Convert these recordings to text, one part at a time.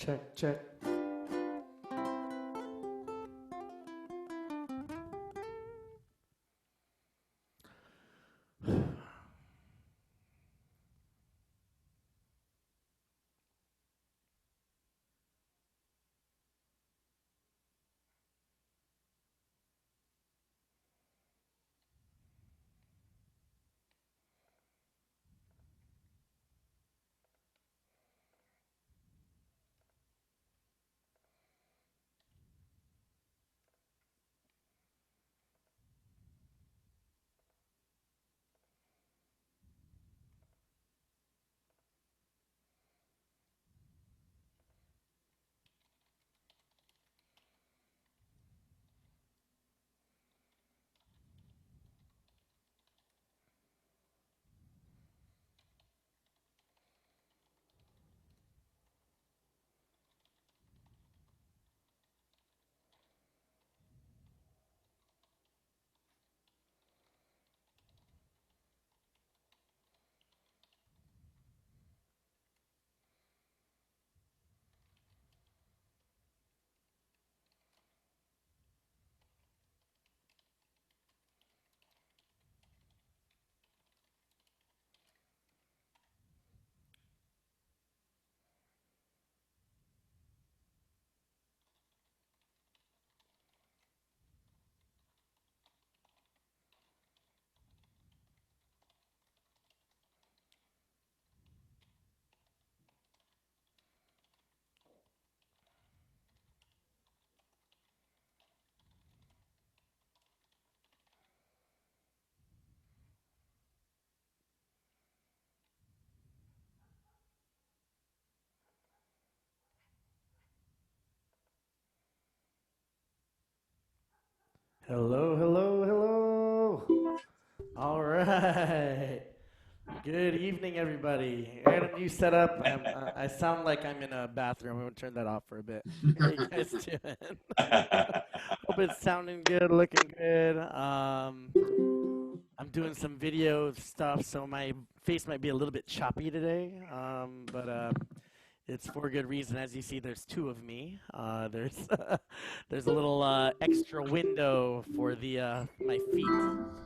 Check, check. Hello, hello, hello. All right. Good evening, everybody. I got a new setup. I sound like I'm in a bathroom. I'm going to turn that off for a bit. How you guys doing? Hope it's sounding good, looking good. I'm doing some video stuff, so my face might be a little bit choppy today. But it's for good reason. As you see, there's two of me. There's there's a little extra window for the my feet.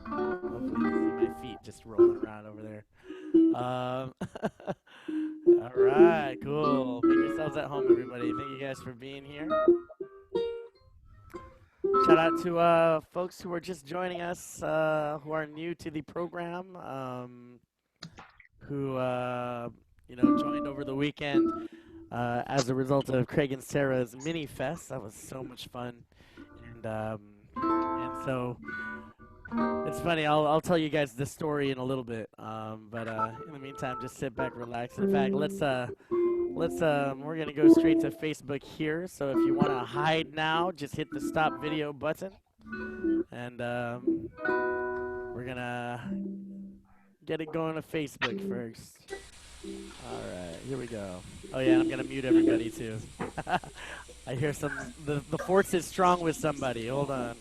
Hopefully, you can see my feet just rolling around over there. Um, all right, cool. Make yourselves at home, everybody. Thank you guys for being here. Shout out to folks who are just joining us, who are new to the program, who joined over the weekend as a result of Craig and Sarah's mini fest. That was so much fun, and so it's funny. I'll tell you guys this story in a little bit. But in the meantime, just sit back, relax. In fact, let's we're gonna go straight to Facebook here. So if you want to hide now, just hit the stop video button, and we're gonna get it going to Facebook first. All right, here we go. Oh yeah, I'm gonna mute everybody too. I hear the force is strong with somebody. Hold on.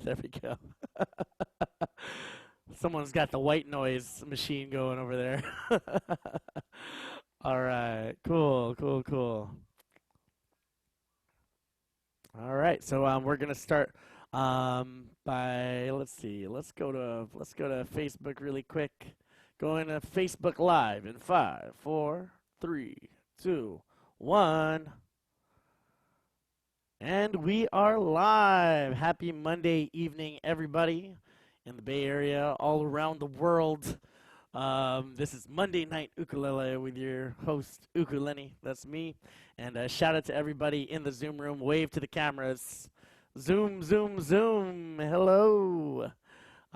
There we go. Someone's got the white noise machine going over there. All right, cool, cool, cool. All right, so we're gonna start by let's see, let's go to Facebook really quick. Going to Facebook Live in 5, 4, 3, 2, 1. And we are live. Happy Monday evening, everybody in the Bay Area, all around the world. This is Monday Night Ukulele with your host, Ukulele. That's me. And shout out to everybody in the Zoom room. Wave to the cameras. Zoom, zoom, zoom. Hello.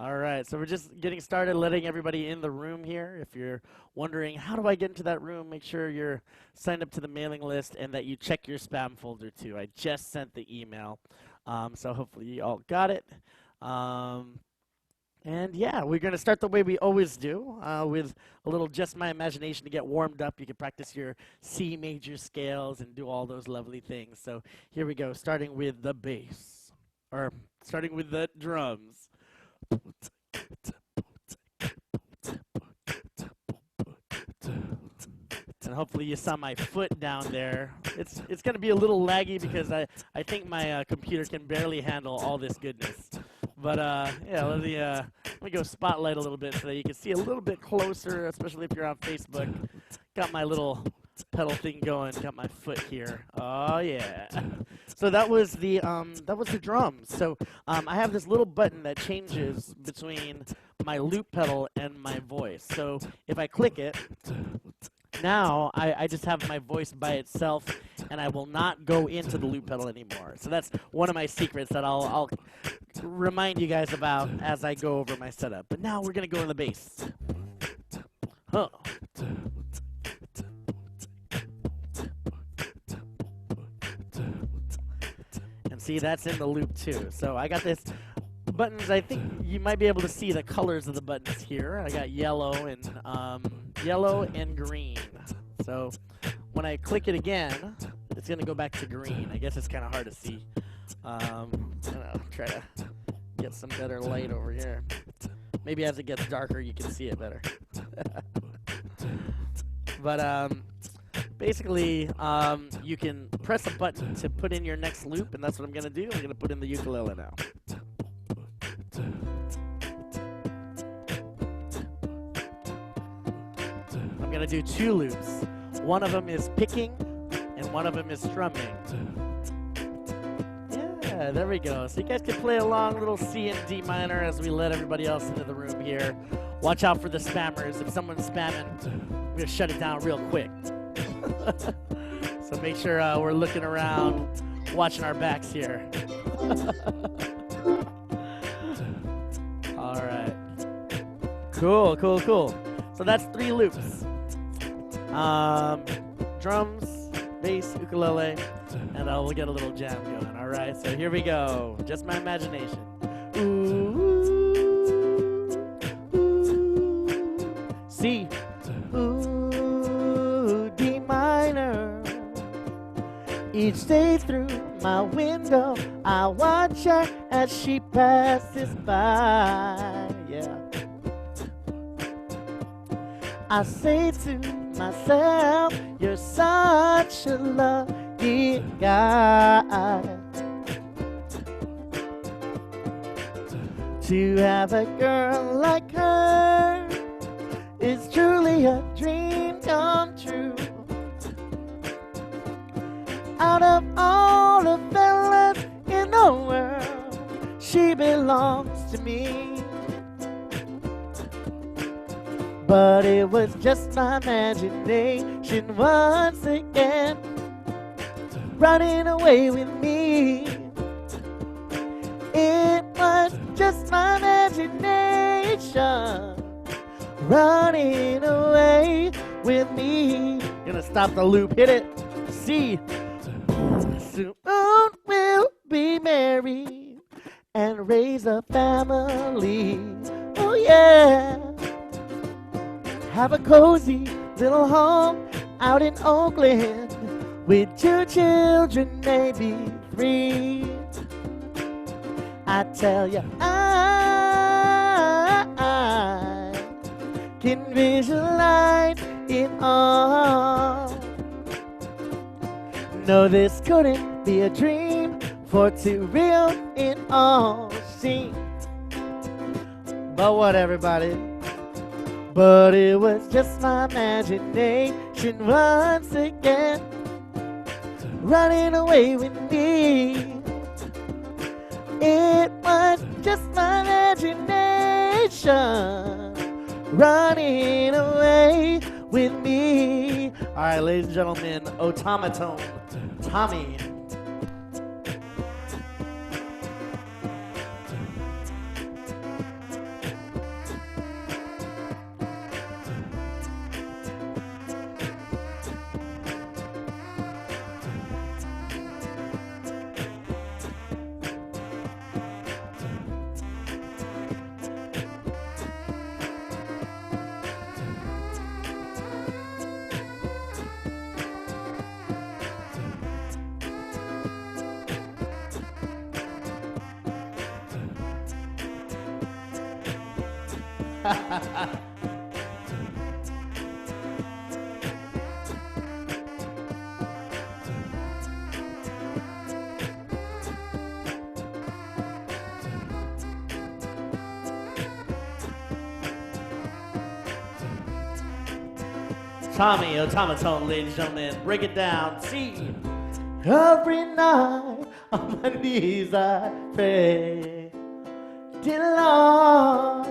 All right, so we're just getting started, letting everybody in the room here. If you're wondering, how do I get into that room, make sure you're signed up to the mailing list and that you check your spam folder too. I just sent the email, so hopefully you all got it. And yeah, we're going to start the way we always do, with a little Just My Imagination to get warmed up. You can practice your C major scales and do all those lovely things. So here we go, starting with the bass, or starting with the drums. and hopefully you saw my foot down there. It's going to be a little laggy because I think my computer can barely handle all this goodness. But yeah, let me go spotlight a little bit so that you can see a little bit closer, especially if you're on Facebook. Got my little pedal thing going. Got my foot here. Oh yeah. So that was the drums. So I have this little button that changes between my loop pedal and my voice. So if I click it, now I just have my voice by itself, and I will not go into the loop pedal anymore. So that's one of my secrets that I'll remind you guys about as I go over my setup. But now we're gonna go in the bass. Huh. And see, that's in the loop too. So I got this buttons. I think you might be able to see the colors of the buttons here. I got yellow and green. So when I click it again, it's gonna go back to green. I guess it's kind of hard to see. I don't know, try to get some better light over here. Maybe as it gets darker, you can see it better. But basically, you can press a button to put in your next loop, and that's what I'm gonna do. I'm gonna put in the ukulele now. I'm gonna do 2 loops. One of them is picking, and one of them is strumming. Yeah, there we go. So you guys can play along, little C and D minor as we let everybody else into the room here. Watch out for the spammers. If someone's spamming, I'm gonna shut it down real quick. So make sure we're looking around, watching our backs here. All right. Cool. So that's 3 loops. Drums, bass, ukulele, and we'll get a little jam going. All right, so here we go. Just my imagination. Ooh, ooh, C, ooh, D minor. Each day through my window, I watch her as she passes by. Yeah. I say to myself, you're such a lucky guy to have a girl like her is truly a dream come true. Out of all the fellas in the world, she belongs to me. But it was just my imagination once again running away with me. It was just my imagination running away with me. Gonna stop the loop, hit it. C. Soon we'll be married and raise a family. Oh yeah. Have a cozy little home out in Oakland with 2 children, maybe 3. I tell you, I can visualize it all. No, this couldn't be a dream, for too real it all seems. But what, everybody? But it was just my imagination once again running away with me. It was just my imagination running away with me. All right, ladies and gentlemen, otamatone, Tommy. Tommy, otamatone, ladies and gentlemen. Break it down. C. Every night on my knees I pray. Dear Lord,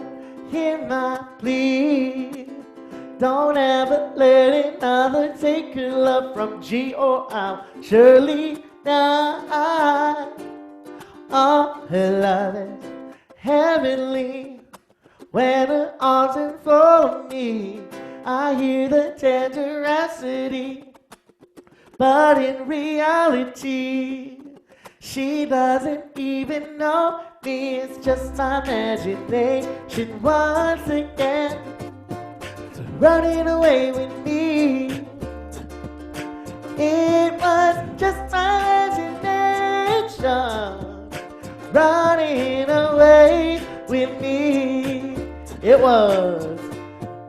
hear my plea. Don't ever let another take your love from G, or I'll surely die. Oh, her love is heavenly. When her arms enfold me, I hear the tenderosity. But in reality, she doesn't even know me. It's just my imagination once again, running away with me. It was just my imagination running away with me.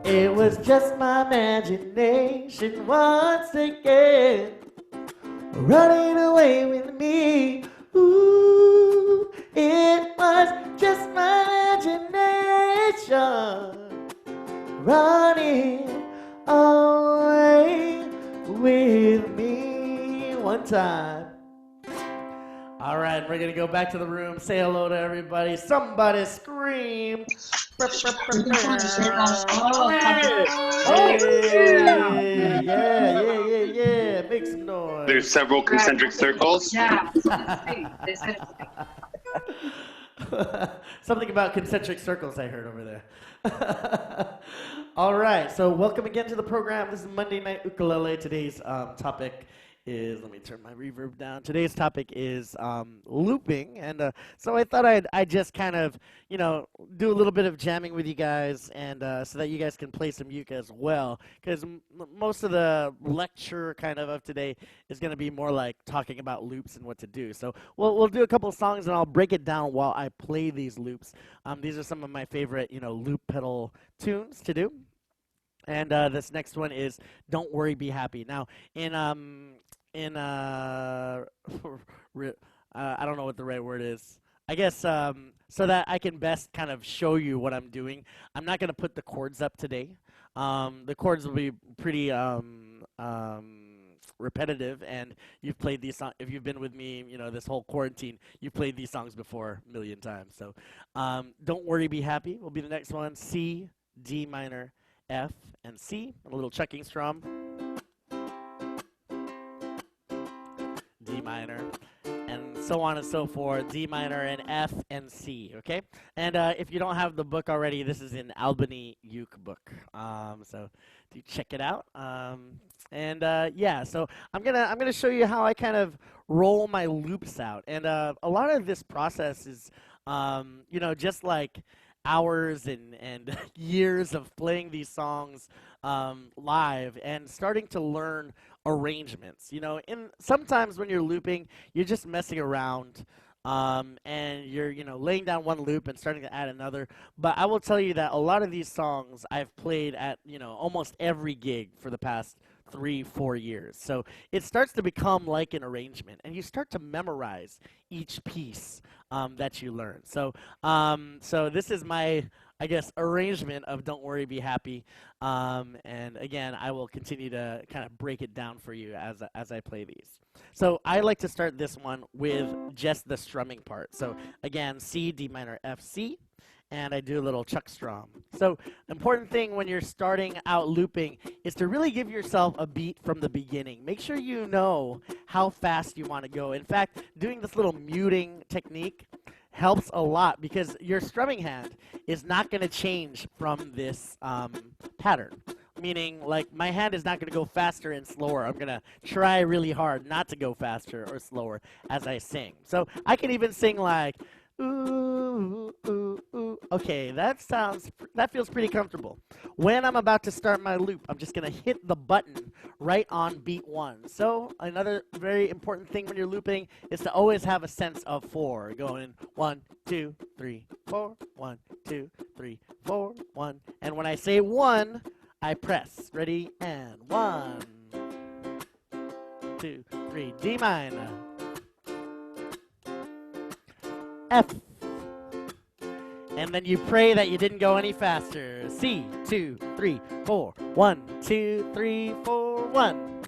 It was just my imagination once again, running away with me. Ooh, it was just my imagination running away with me. One time. All right, we're going to go back to the room. Say hello to everybody. Somebody scream. Yeah. Make some noise. There's several concentric circles. Yeah, they said it. Something about concentric circles I heard over there. All right, so welcome again to the program. This is Monday Night Ukulele. Today's topic is, let me turn my reverb down. Today's topic is looping, and so I thought I'd just kind of, do a little bit of jamming with you guys, and so that you guys can play some uke as well, because most of the lecture kind of today is going to be more like talking about loops and what to do. So we'll do a couple of songs, and I'll break it down while I play these loops. These are some of my favorite, loop pedal tunes to do. And this next one is "Don't Worry, Be Happy." Now, I don't know what the right word is. I guess so that I can best kind of show you what I'm doing. I'm not going to put the chords up today. The chords will be pretty repetitive, and you've played these songs. If you've been with me, this whole quarantine, you've played these songs before a million times. So, "Don't Worry, Be Happy" will be the next one. C, D minor, F, and C. A little checking strum. D minor, and so on and so forth. D minor and F and C. Okay, and if you don't have the book already, this is an Albany uke book. So do check it out. Yeah, so I'm gonna show you how I kind of roll my loops out, and a lot of this process is, just like hours and years of playing these songs live and starting to learn arrangements. Sometimes when you're looping, you're just messing around, and you're laying down one loop and starting to add another. But I will tell you that a lot of these songs I've played at almost every gig for the past 3-4 years. So it starts to become like an arrangement, and you start to memorize each piece that you learn. So this is my, I guess, arrangement of "Don't Worry, Be Happy." And again, I will continue to kind of break it down for you as I play these. So I like to start this one with just the strumming part. So again, C, D minor, F, C. And I do a little chuck strum. So important thing when you're starting out looping is to really give yourself a beat from the beginning. Make sure you know how fast you want to go. In fact, doing this little muting technique helps a lot because your strumming hand is not going to change from this pattern. Meaning, like, my hand is not going to go faster and slower. I'm going to try really hard not to go faster or slower as I sing. So I can even sing like, ooh, ooh, ooh. Okay, that feels pretty comfortable. When I'm about to start my loop, I'm just going to hit the button right on beat 1. So another very important thing when you're looping is to always have a sense of 4. Going 1, 2, 3, 4, 1, 2, 3, 4, 1. And when I say 1, I press. Ready? And 1, 2, 3. D minor. F. And then you pray that you didn't go any faster. C, 2, 3, 4. 1, 2, 3, 4, 1.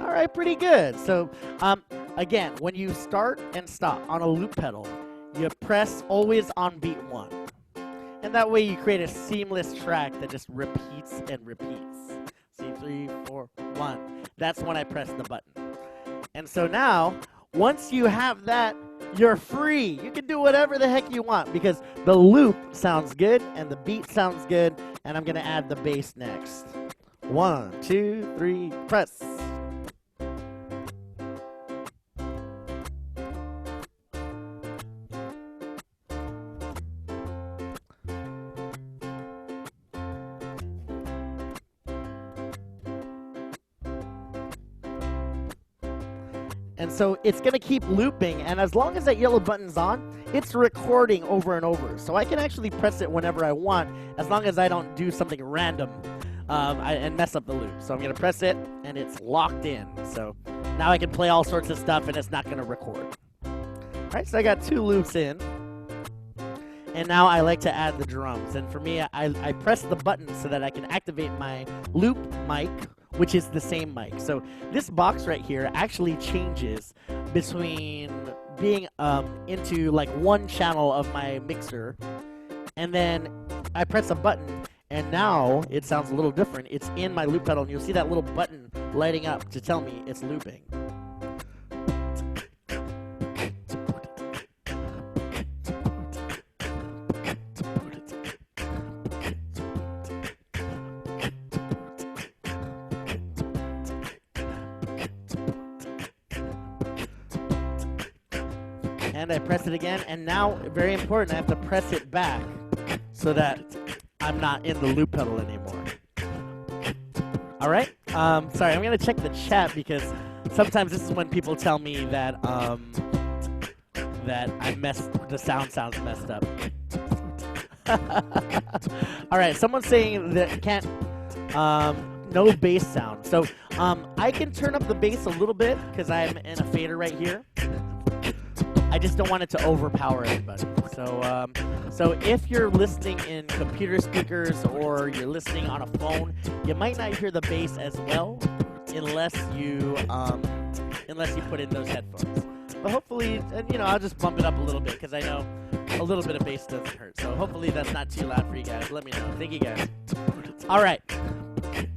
All right, pretty good. So, again, when you start and stop on a loop pedal, you press always on beat 1. And that way you create a seamless track that just repeats and repeats. C, 3, 4, 1. That's when I press the button. And so now, once you have that, you're free. You can do whatever the heck you want because the loop sounds good and the beat sounds good. And I'm going to add the bass next. 1, 2, 3, press. And so it's going to keep looping, and as long as that yellow button's on, it's recording over and over. So I can actually press it whenever I want, as long as I don't do something random and mess up the loop. So I'm going to press it, and it's locked in. So now I can play all sorts of stuff, and it's not going to record. All right, so I got 2 loops in. And now I like to add the drums. And for me, I press the button so that I can activate my loop mic, which is the same mic. So this box right here actually changes between being into like one channel of my mixer, and then I press a button, and now it sounds a little different. It's in my loop pedal, and you'll see that little button lighting up to tell me it's looping. And I press it again, and now, very important, I have to press it back so that I'm not in the loop pedal anymore. All right? Sorry, I'm going to check the chat because sometimes this is when people tell me that that the sound sounds messed up. All right, someone's saying that can't, no bass sound. So I can turn up the bass a little bit because I'm in a fader right here. I just don't want it to overpower everybody. So if you're listening in computer speakers or you're listening on a phone, you might not hear the bass as well unless you put in those headphones. But hopefully, I'll just bump it up a little bit because I know a little bit of bass doesn't hurt. So hopefully that's not too loud for you guys. Let me know. Thank you guys. All right.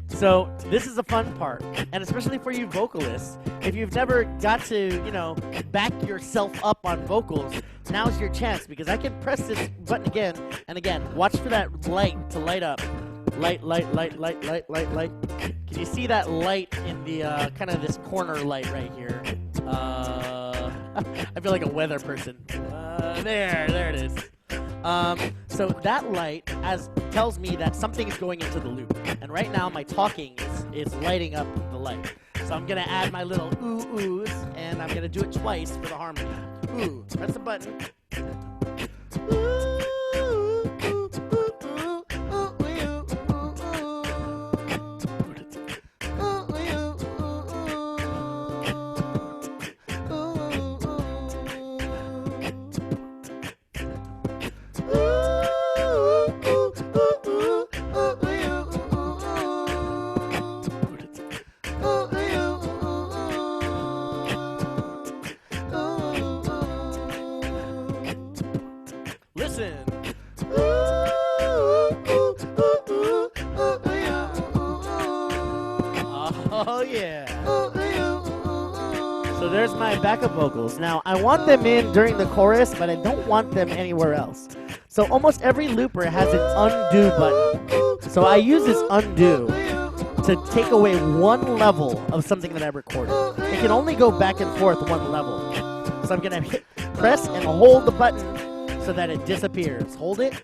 So this is a fun part, and especially for you vocalists, if you've never got to, back yourself up on vocals, now's your chance because I can press this button again and again. Watch for that light to light up. Light. Can you see that light in the kind of this corner light right here? I feel like a weather person. There it is. So that light tells me that something is going into the loop. And right now my talking is lighting up the light. So I'm going to add my little ooh-oohs, and I'm going to do it twice for the harmony. Ooh, press the button. Listen. Oh, yeah. So there's my backup vocals. Now, I want them in during the chorus, but I don't want them anywhere else. So almost every looper has an undo button. So I use this undo to take away one level of something that I recorded. It can only go back and forth one level. So I'm going to press and hold the button so that it disappears. Hold it.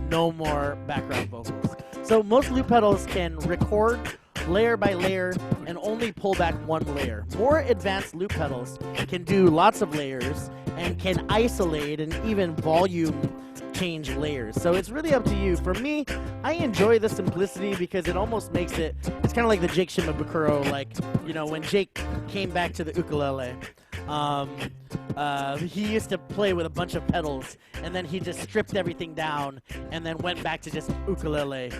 No more background vocals. So most loop pedals can record layer by layer and only pull back one layer. More advanced loop pedals can do lots of layers and can isolate and even volume change layers. So it's really up to you. For me, I enjoy the simplicity because it almost makes it's kind of like the Jake Shimabukuro, like, when Jake came back to the ukulele. he used to play with a bunch of pedals, and then he just stripped everything down, and then went back to just ukulele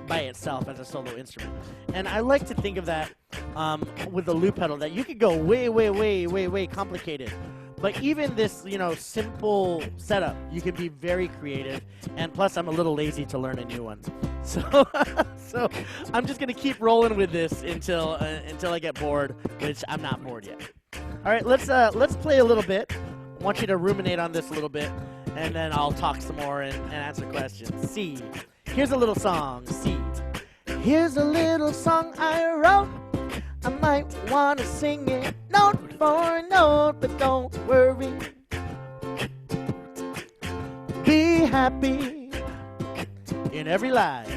by itself as a solo instrument. And I like to think of that with the loop pedal, that you could go way, way, way, way, way complicated. But even this, simple setup, you can be very creative. And plus, I'm a little lazy to learn a new one. So, so I'm just gonna keep rolling with this until I get bored, which I'm not bored yet. All right, let's play a little bit. I want you to ruminate on this a little bit, and then I'll talk some more and answer questions. C. Here's a little song. C. Here's a little song I wrote. I might want to sing it note for note, but don't worry. Be happy in every life.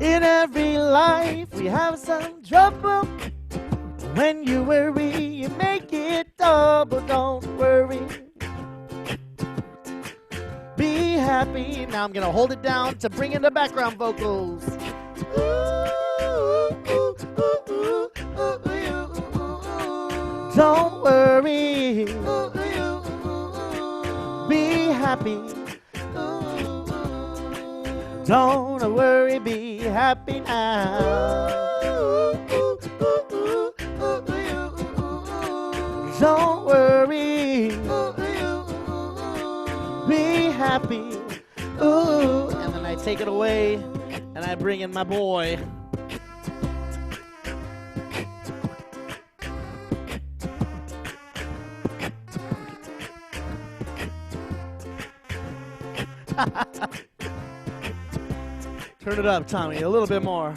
In every life we have some trouble. When you worry, you make it double. Don't worry. Be happy. Now I'm going to hold it down to bring in the background vocals. Don't worry. Be happy. Don't worry, be happy now. Don't worry. Be happy. Ooh. And then I take it away and I bring in my boy. Turn it up, Tommy, a little bit more.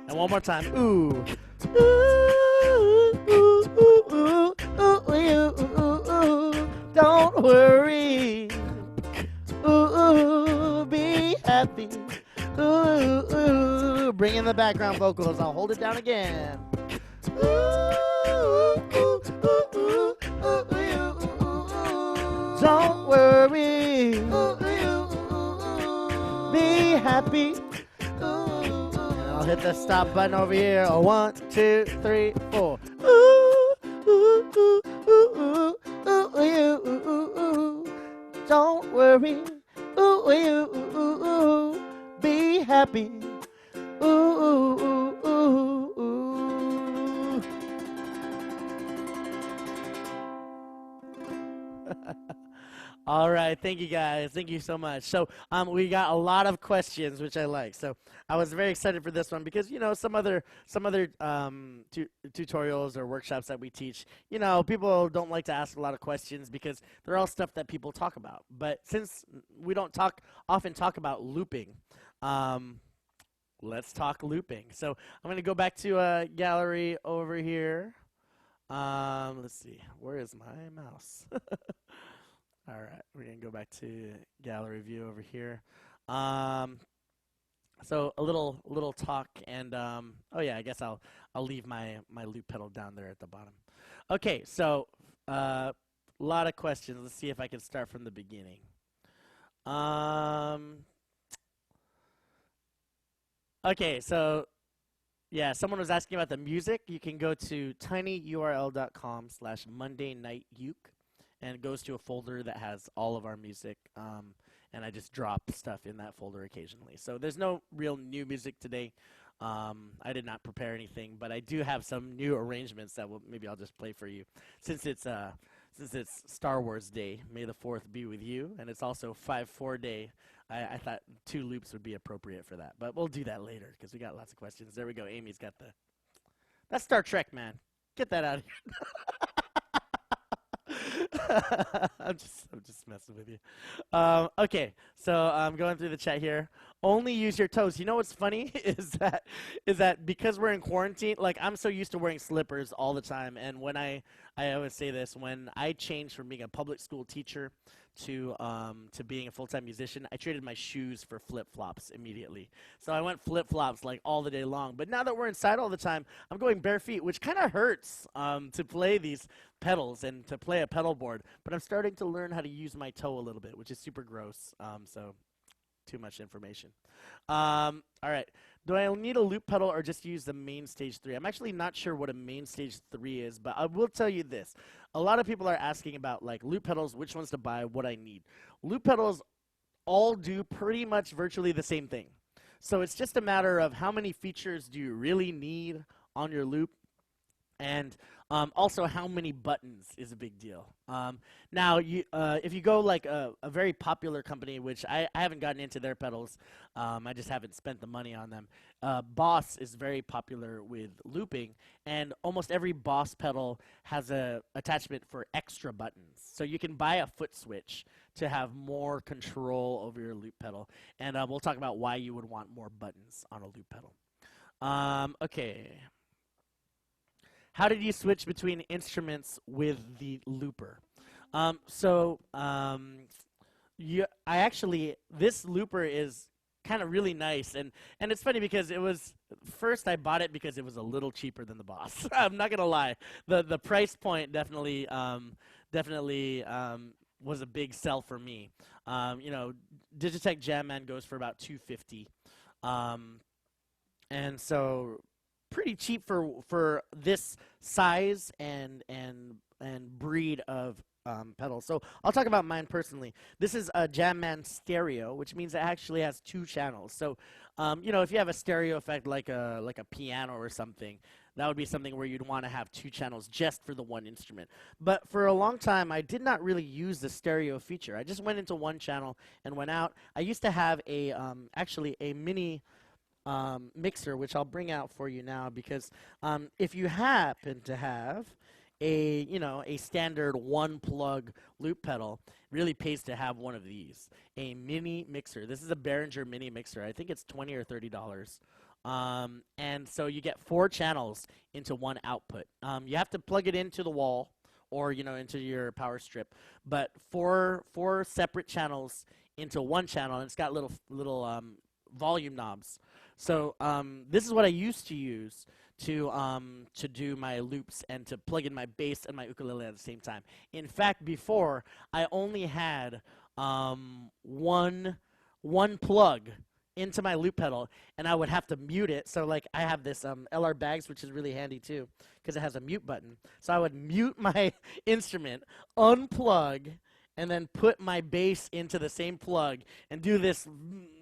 And one more time. Ooh. Ooh, ooh, ooh, ooh, ooh, ooh, ooh. Don't worry. Ooh, be happy. Ooh, ooh. Bring in the background vocals. I'll hold it down again. Ooh, ooh, ooh, ooh, ooh, ooh. Don't worry. Be happy. And I'll hit the stop button over here. Oh, 1, 2, 3, 4. Ooh, ooh, ooh, ooh, ooh, ooh, ooh, ooh, ooh. Don't worry. Ooh, ooh, ooh, ooh, ooh. Be happy. Ooh, ooh, ooh, ooh, ooh. All right, thank you guys. Thank you so much. So, we got a lot of questions, which I like. So, I was very excited for this one because some other tutorials or workshops that we teach, people don't like to ask a lot of questions because they're all stuff that people talk about. But since we don't often talk about looping, let's talk looping. So, I'm going to go back to gallery over here. Let's see. Where is my mouse? All right, we're gonna go back to gallery view over here. So a little talk, and oh yeah, I guess I'll leave my loop pedal down there at the bottom. Okay, so a lot of questions. Let's see if I can start from the beginning. Okay, so yeah, someone was asking about the music. You can go to tinyurl.com/MondayNightUke. And it goes to a folder that has all of our music, and I just drop stuff in that folder occasionally. So there's no real new music today. I did not prepare anything, but I do have some new arrangements that maybe I'll just play for you. Since it's Star Wars Day, May the 4th be with you, and it's also 5-4 Day, I thought 2 loops would be appropriate for that. But we'll do that later because we got lots of questions. There we go. Amy's got that's Star Trek, man. Get that out of here. I'm just messing with you. Okay, so I'm going through the chat here. Only use your toes. You know what's funny is that because we're in quarantine, like I'm so used to wearing slippers all the time, and when I always say this, when I changed from being a public school teacher to being a full-time musician, I traded my shoes for flip-flops immediately. So I went flip-flops like all the day long. But now that we're inside all the time, I'm going bare feet, which kind of hurts to play these pedals and to play a pedal board. But I'm starting to learn how to use my toe a little bit, which is super gross. So too much information. All right. Do I need a loop pedal or just use the main stage 3? I'm actually not sure what a main stage 3 is, but I will tell you this. A lot of people are asking about like loop pedals, which ones to buy, what I need. Loop pedals all do pretty much virtually the same thing. So it's just a matter of how many features do you really need on your loop, and also how many buttons is a big deal. Now, if you go like a very popular company, which I haven't gotten into their pedals, I just haven't spent the money on them. Boss is very popular with looping, and almost every Boss pedal has a attachment for extra buttons. So you can buy a foot switch to have more control over your loop pedal, and we'll talk about why you would want more buttons on a loop pedal. Okay. How did you switch between instruments with the looper? This looper is kind of really nice, and it's funny because first I bought it because it was a little cheaper than the Boss. I'm not gonna lie, the price point definitely was a big sell for me. Digitech Jamman goes for about $250, and so pretty cheap for this size and breed of pedals. So I'll talk about mine personally. This is a Jamman stereo, which means it actually has 2 channels. So if you have a stereo effect like a piano or something, that would be something where you'd want to have 2 channels just for the one instrument. But for a long time, I did not really use the stereo feature. I just went into one channel and went out. I used to have actually a mini mixer, which I'll bring out for you now, because if you happen to have a standard 1-plug loop pedal, it really pays to have one of these, a mini mixer. This is a Behringer mini mixer. I think it's $20 or $30. And so you get 4 channels into one output. You have to plug it into the wall or into your power strip, but four separate channels into one channel, and it's got little volume knobs. So this is what I used to use to do my loops and to plug in my bass and my ukulele at the same time. In fact, before I only had one plug into my loop pedal, and I would have to mute it. So like I have this LR Bags, which is really handy too because it has a mute button. So I would mute my instrument, unplug, and then put my bass into the same plug and do this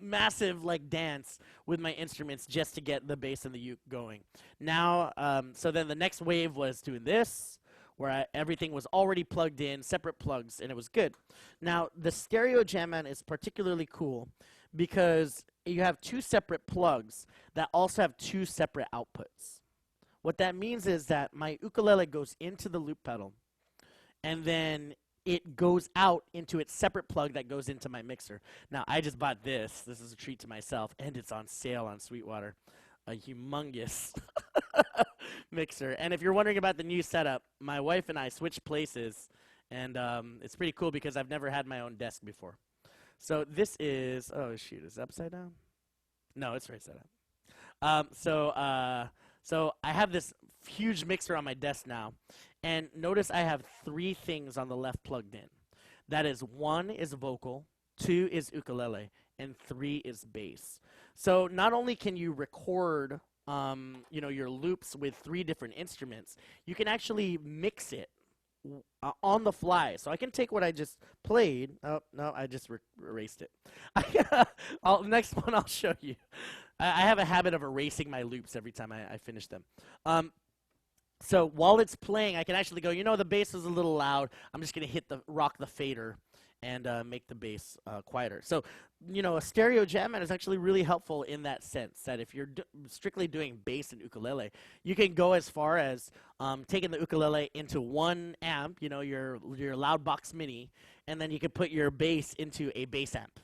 massive like dance with my instruments just to get the bass and the uke going. Now, so then the next wave was doing this, where everything was already plugged in, separate plugs, and it was good. Now, the stereo Jamman is particularly cool because you have 2 separate plugs that also have 2 separate outputs. What that means is that my ukulele goes into the loop pedal, and then it goes out into its separate plug that goes into my mixer. Now, I just bought this. This is a treat to myself, and it's on sale on Sweetwater. A humongous mixer. And if you're wondering about the new setup, my wife and I switched places, and it's pretty cool because I've never had my own desk before. So this is, oh shoot, is it upside down? No, it's right side up. So I have this huge mixer on my desk now, and notice I have 3 things on the left plugged in. That is, 1 is vocal, 2 is ukulele, and 3 is bass. So not only can you record your loops with 3 different instruments, you can actually mix it on the fly. So I can take what I just played. Oh, no, I just erased it. Next one I'll show you. I have a habit of erasing my loops every time I finish them. So while it's playing, I can actually go, the bass is a little loud. I'm just going to rock the fader and make the bass quieter. So, a stereo Jamman is actually really helpful in that sense, that if you're strictly doing bass and ukulele, you can go as far as taking the ukulele into one amp, your loud box mini, and then you can put your bass into a bass amp.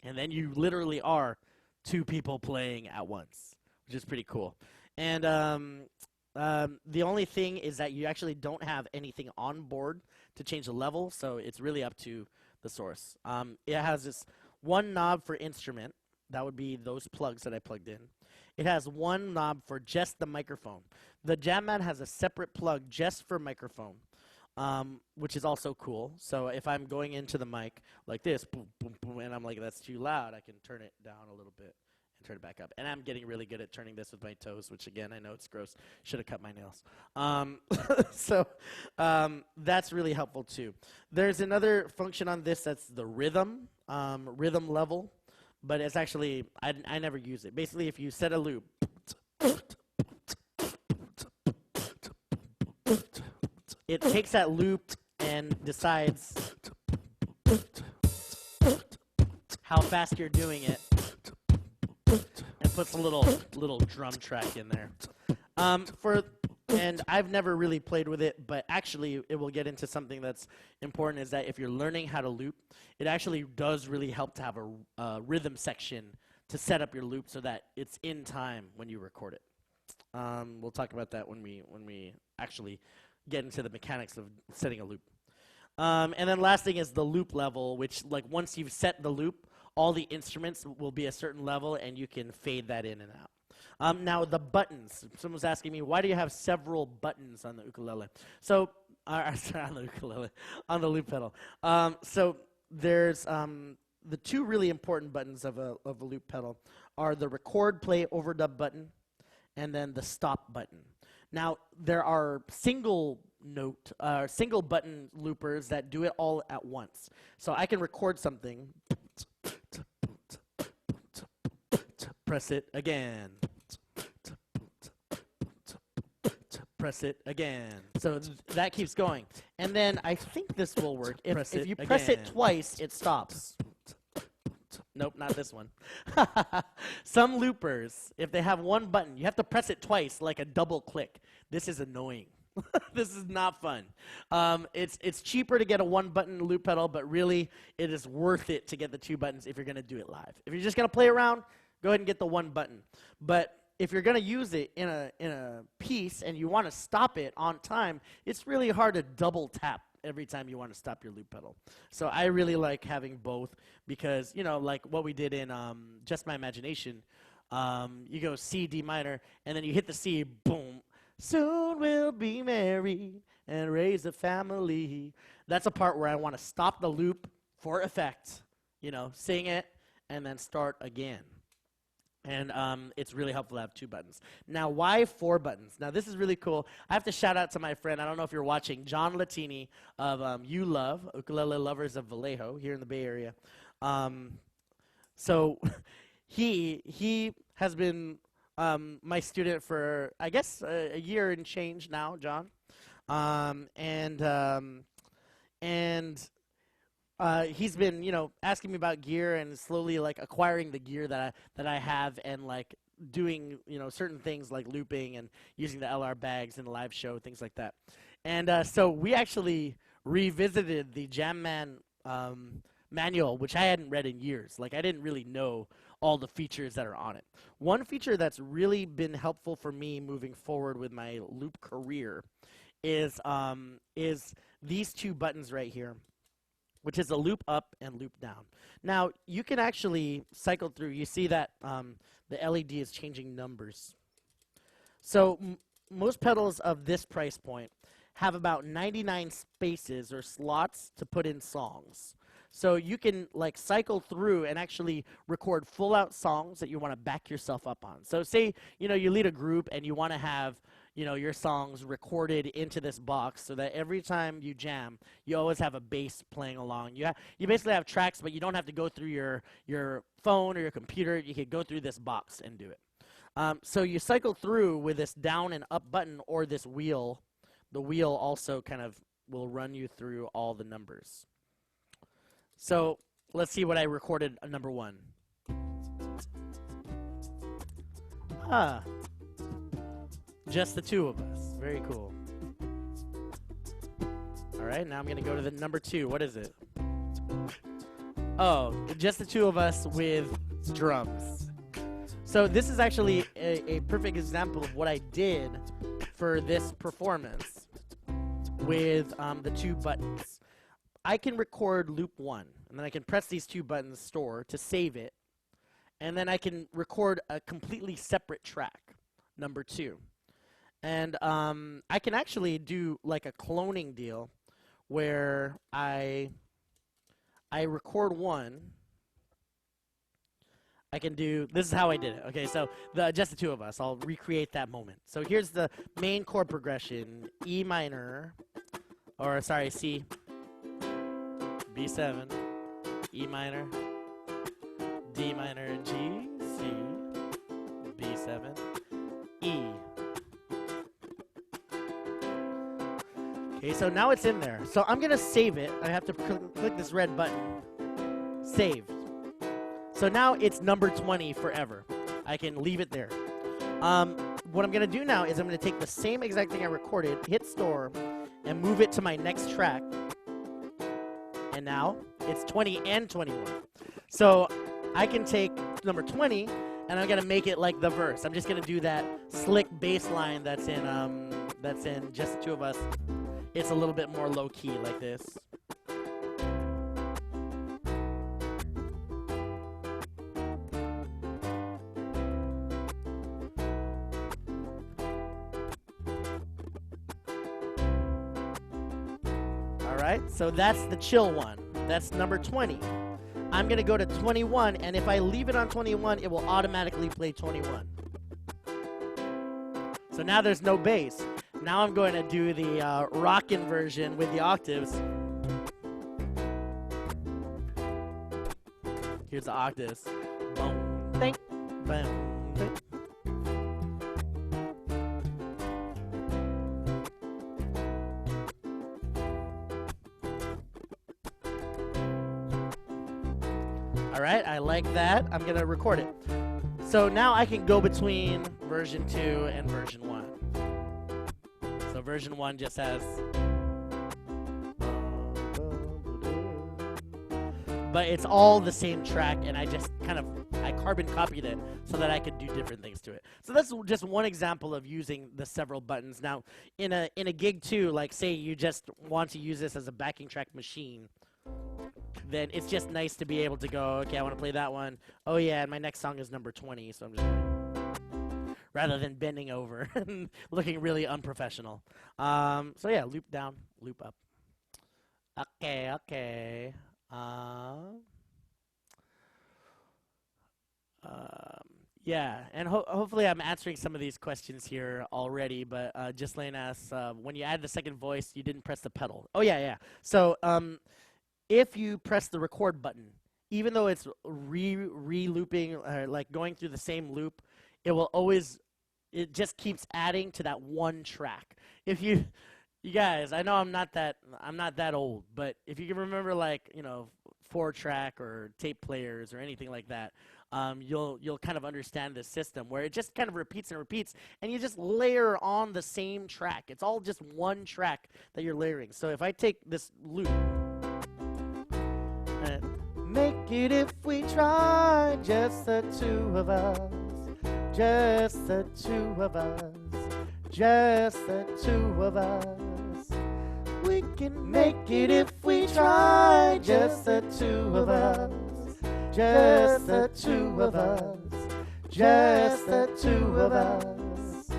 And then you literally are 2 people playing at once, which is pretty cool. And the only thing is that you actually don't have anything on board to change the level, so it's really up to the source. It has this one knob for instrument. That would be those plugs that I plugged in. It has one knob for just the microphone. The Jamman has a separate plug just for microphone, which is also cool. So if I'm going into the mic like this, boom, boom, boom, and I'm like, that's too loud, I can turn it down a little bit and turn it back up. And I'm getting really good at turning this with my toes, which again, I know it's gross. Should have cut my nails. So that's really helpful too. There's another function on this that's the rhythm level, but it's actually, I never use it. Basically, if you set a loop, it takes that loop and decides how fast you're doing it, and puts a little drum track in there. And I've never really played with it, but actually it will get into something that's important, is that if you're learning how to loop, it actually does really help to have a rhythm section to set up your loop so that it's in time when you record it. We'll talk about that when we actually get into the mechanics of setting a loop. And then last thing is the loop level, which like once you've set the loop, all the instruments will be a certain level and you can fade that in and out. Now the buttons. Someone's asking me, why do you have several buttons on the ukulele? So, sorry, on the ukulele, on the loop pedal. So there's the two really important buttons of a loop pedal are the record, play, overdub button, and then the stop button. Now there are single button loopers that do it all at once. So I can record something, press it again. Press it again. So that keeps going. And then I think this will work. If you press it twice, it stops. Nope, not this one. Some loopers, if they have one button, you have to press it twice, like a double click. This is annoying. This is not fun. It's cheaper to get a one-button loop pedal, but really it is worth it to get the two buttons if you're going to do it live. If you're just going to play around, go ahead and get the one button. But if you're going to use it in a piece and you want to stop it on time, it's really hard to double tap every time you want to stop your loop pedal. So I really like having both because, you know, like what we did in Just My Imagination, you go C, D minor, and then you hit the C, boom. Soon we'll be married and raise a family. That's a part where I want to stop the loop for effect, you know, sing it, and then start again. And it's really helpful to have two buttons. Now, why 4 buttons? Now, this is really cool. I have to shout out to my friend, I don't know if you're watching, John Latini of You Love, Ukulele Lovers of Vallejo, here in the Bay Area. So he has been my student for, I guess, a year and change now, John. He's been, you know, asking me about gear and slowly like acquiring the gear that I have and like doing, you know, certain things like looping and using the LR bags in the live show, things like that. And so we actually revisited the Jamman manual, which I hadn't read in years. Like I didn't really know all the features that are on it. One feature that's really been helpful for me moving forward with my loop career is these 2 buttons right here, which is a loop up and loop down. Now, you can actually cycle through. You see that the LED is changing numbers. So most pedals of this price point have about 99 spaces or slots to put in songs. So you can like cycle through and actually record full out songs that you want to back yourself up on. So say, you know, you lead a group and you want to have, you know, your songs recorded into this box so that every time you jam, you always have a bass playing along. You basically have tracks, but you don't have to go through your phone or your computer. You can go through this box and do it. So you cycle through with this down and up button or this wheel. The wheel also kind of will run you through all the numbers. So let's see what I recorded at number 1. Just the 2 of us. Very cool. All right, now I'm going to go to the number 2. What is it? Oh, just the 2 of us with drums. So this is actually a perfect example of what I did for this performance with the 2 buttons. I can record loop 1, and then I can press these 2 buttons, store, to save it, and then I can record a completely separate track, number 2. And I can actually do like a cloning deal where I record 1. I can do, this is how I did it. Okay, so just the 2 of us. I'll recreate that moment. So here's the main chord progression. E minor, or sorry, C, B7, E minor, D minor, G, C, B7, E. Okay, so now it's in there. So I'm going to save it. I have to click this red button. Saved. So now it's number 20 forever. I can leave it there. What I'm going to do now is I'm going to take the same exact thing I recorded, hit store, and move it to my next track. And now it's 20 and 21. So I can take number 20 and I'm going to make it like the verse. I'm just going to do that slick bass line that's in Just the 2 of Us. It's a little bit more low key like this. Alright, so that's the chill one. That's number 20. I'm going to go to 21, and if I leave it on 21, it will automatically play 21. So now there's no bass. Now I'm going to do the rockin' version with the octaves. Here's the octaves. Boom, ding, boom, ding. Alright, I like that. I'm going to record it. So now I can go between version 2 and version 1. So version 1 just has... But it's all the same track, and I just I carbon copied it so that I could do different things to it. So that's just one example of using the several buttons. Now, in a gig too, like say you just want to use this as a backing track machine, then it's just nice to be able to go, okay, I want to play that one. Oh yeah, and my next song is number 20, so I'm just rather than bending over and looking really unprofessional. So yeah, loop down, loop up. Okay. Yeah, and hopefully I'm answering some of these questions here already, but Ghislaine asks, when you add the second voice, you didn't press the pedal. Oh yeah. So if you press the record button, even though it's re-looping, like going through the same loop, it just keeps adding to that one track. If you guys, I know I'm not that old, but if you can remember, like, 4-track or tape players or anything like that, you'll kind of understand this system where it just kind of repeats and repeats, and you just layer on the same track. It's all just one track that you're layering. So if I take this loop, make it if we try, just the 2 of us, just the 2 of us, just the 2 of us. We can make it if we try, just the 2 of us, just the 2 of us, just the 2 of us.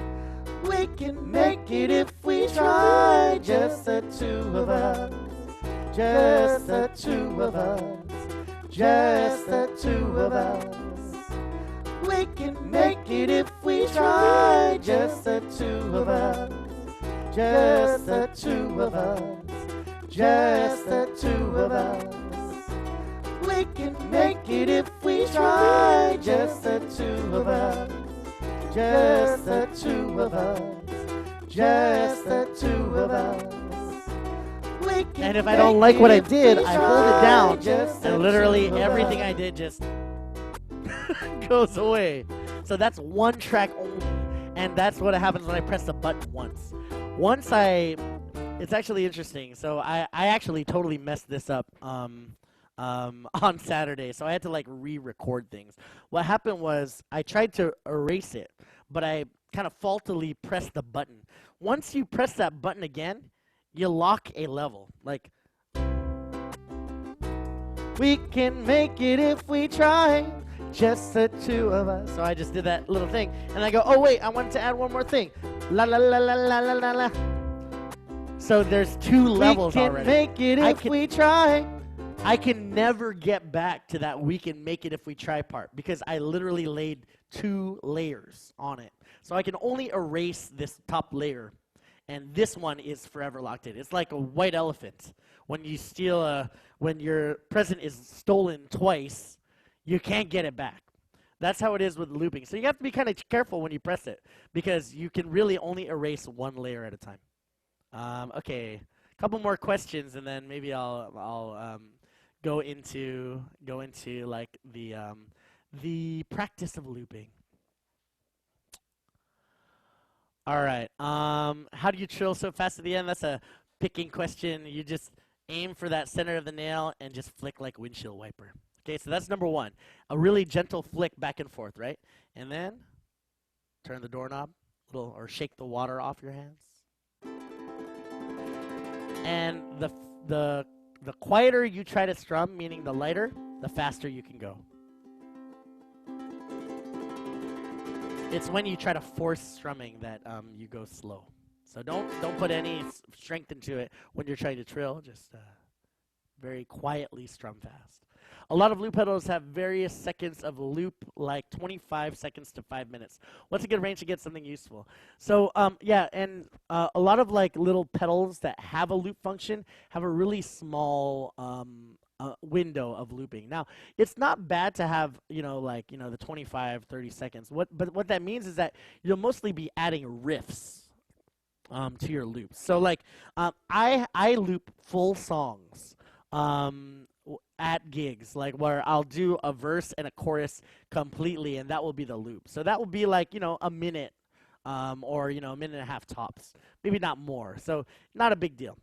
We can make it if we try, just the 2 of us, just the 2 of us, just the 2 of us. We can make it if we try, just the 2 of us, just the 2 of us, just the 2 of us. We can make it if we try, just the 2 of us, just the 2 of us, just the 2 of us. And if I don't like what I did, I hold it down, and literally everything I did just goes away. So that's one track only, and that's what happens when I press the button once. It's actually interesting. So I actually totally messed this up on Saturday, so I had to like re-record things. What happened was I tried to erase it, but I kind of faultily pressed the button. Once you press that button again, you lock a level. Like, We can make it if we try. Just the two of us. So I just did that little thing. And I go, oh, wait, I wanted to add one more thing. La la la la la la la la. So there's two levels already. We can make it if we try. I can never get back to that we can make it if we try part because I literally laid 2 layers on it. So I can only erase this top layer, and this one is forever locked in. It's like a white elephant. When you steal when your present is stolen twice, you can't get it back. That's how it is with looping. So you have to be kind of careful when you press it because you can really only erase 1 layer at a time. Okay, a couple more questions, and then maybe I'll go into like the practice of looping. All right. How do you trill so fast at the end? That's a picking question. You just aim for that center of the nail and just flick like windshield wiper. Okay, so that's number 1. A really gentle flick back and forth, right? And then turn the doorknob, or shake the water off your hands. And the quieter you try to strum, meaning the lighter, the faster you can go. It's when you try to force strumming that you go slow. So don't put any strength into it when you're trying to trill. Just very quietly strum fast. A lot of loop pedals have various seconds of loop, like 25 seconds to 5 minutes. What's a good range to get something useful? So yeah, and a lot of like little pedals that have a loop function have a really small window of looping. Now, it's not bad to have, the 25, 30 seconds. But what that means is that you'll mostly be adding riffs to your loops. So like I loop full songs at gigs, like where I'll do a verse and a chorus completely, and that will be the loop. So that will be like, a minute or, a minute and a half tops, maybe not more. So not a big deal.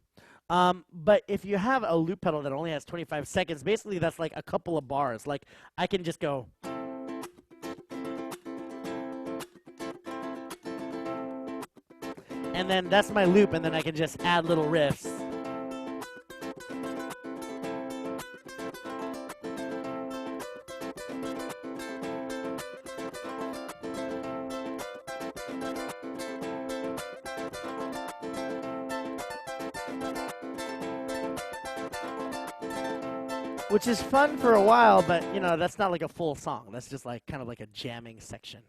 But if you have a loop pedal that only has 25 seconds, basically that's like a couple of bars. Like I can just go. And then that's my loop, and then I can just add little riffs. Which is fun for a while, but that's not like a full song. That's just like kind of like a jamming section.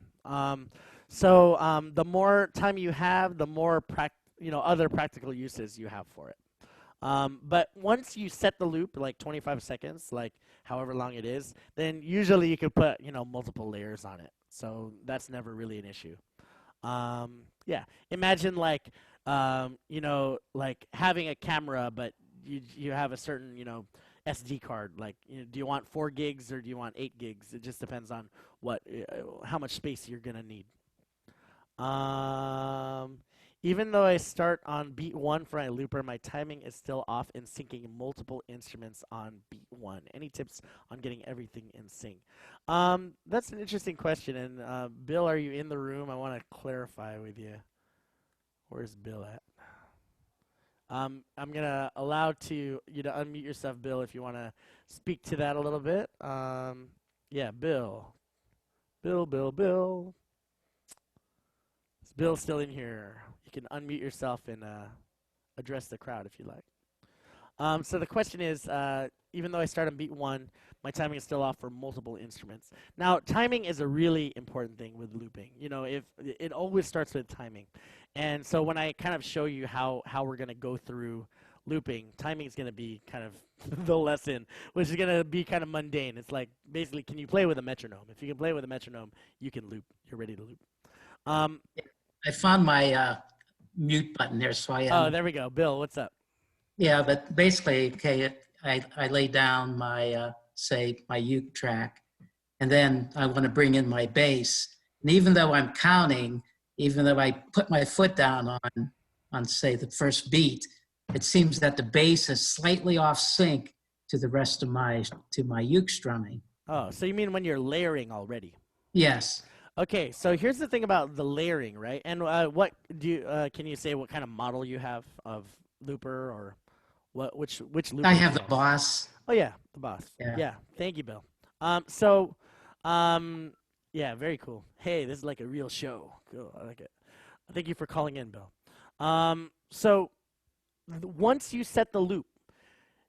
So the more time you have, the more other practical uses you have for it. But once you set the loop like 25 seconds, like however long it is, then usually you could put multiple layers on it. So that's never really an issue. Yeah, imagine like like having a camera, but you have a certain SD card. Like, do you want 4 gigs or do you want 8 gigs? It just depends on how much space you're gonna need. Even though I start on beat 1 for my looper, my timing is still off in syncing multiple instruments on beat 1. Any tips on getting everything in sync? That's an interesting question. And Bill, are you in the room? I want to clarify with you. Where's Bill at? I'm gonna allow you to unmute yourself, Bill, if you want to speak to that a little bit. Yeah, Bill. Bill. Is Bill still in here? You can unmute yourself and address the crowd if you like. So the question is, even though I start on beat 1, my timing is still off for multiple instruments. Now, timing is a really important thing with looping. If it always starts with timing. And so when I kind of show you how we're going to go through looping, timing is going to be kind of the lesson, which is going to be kind of mundane. It's like, basically, can you play with a metronome? If you can play with a metronome, you can loop. You're ready to loop. I found my mute button there, so Oh, there we go. Bill, what's up? Yeah, but basically, okay, I lay down my, say, my uke track, and then I want to bring in my bass. And even though I'm counting, even though I put my foot down on say, the first beat, it seems that the bass is slightly off sync to the rest of my uke strumming. Oh, so you mean when you're layering already? Yes. Okay, so here's the thing about the layering, right? And what do you can you say what kind of model you have of looper Which loop I are you have the calling? boss. Oh yeah, the boss. Yeah. Yeah, thank you, Bill. So, um, yeah, very cool. Hey, this is like a real show. Cool, I like it. Thank you for calling in, Bill. So once you set the loop,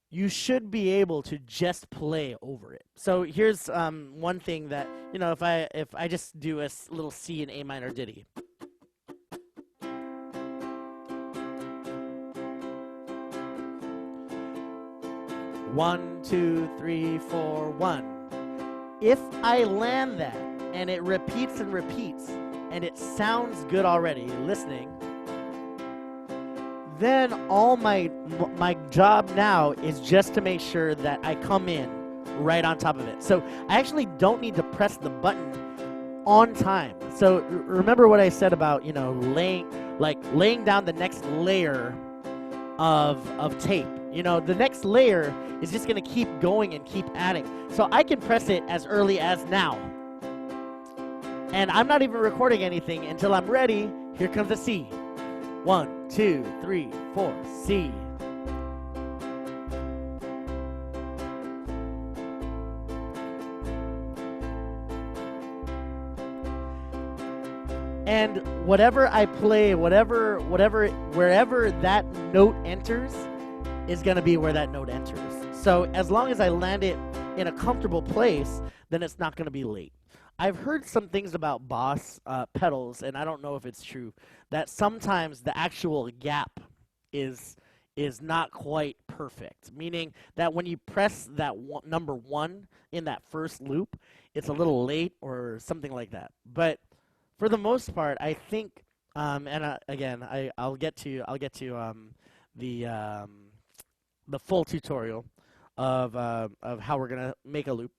you should be able to just play over it. So here's one thing that if I just do a little C in A minor ditty. One, two, three, four, one. If I land that and it repeats and repeats and it sounds good already listening, then all my job now is just to make sure that I come in right on top of it. So I actually don't need to press the button on time. So remember what I said about laying down the next layer of tape. The next layer is just going to keep going and keep adding. So I can press it as early as now. And I'm not even recording anything until I'm ready. Here comes a C. 1, 2, 3, 4, C. And whatever I play, wherever that note enters is going to be where that note enters. So as long as I land it in a comfortable place, then it's not going to be late. I've heard some things about Boss pedals, and I don't know if it's true, that sometimes the actual gap is not quite perfect, meaning that when you press that number 1 in that first loop, it's a little late or something like that. But for the most part, I think, again, I'll get to the full tutorial of how we're gonna make a loop.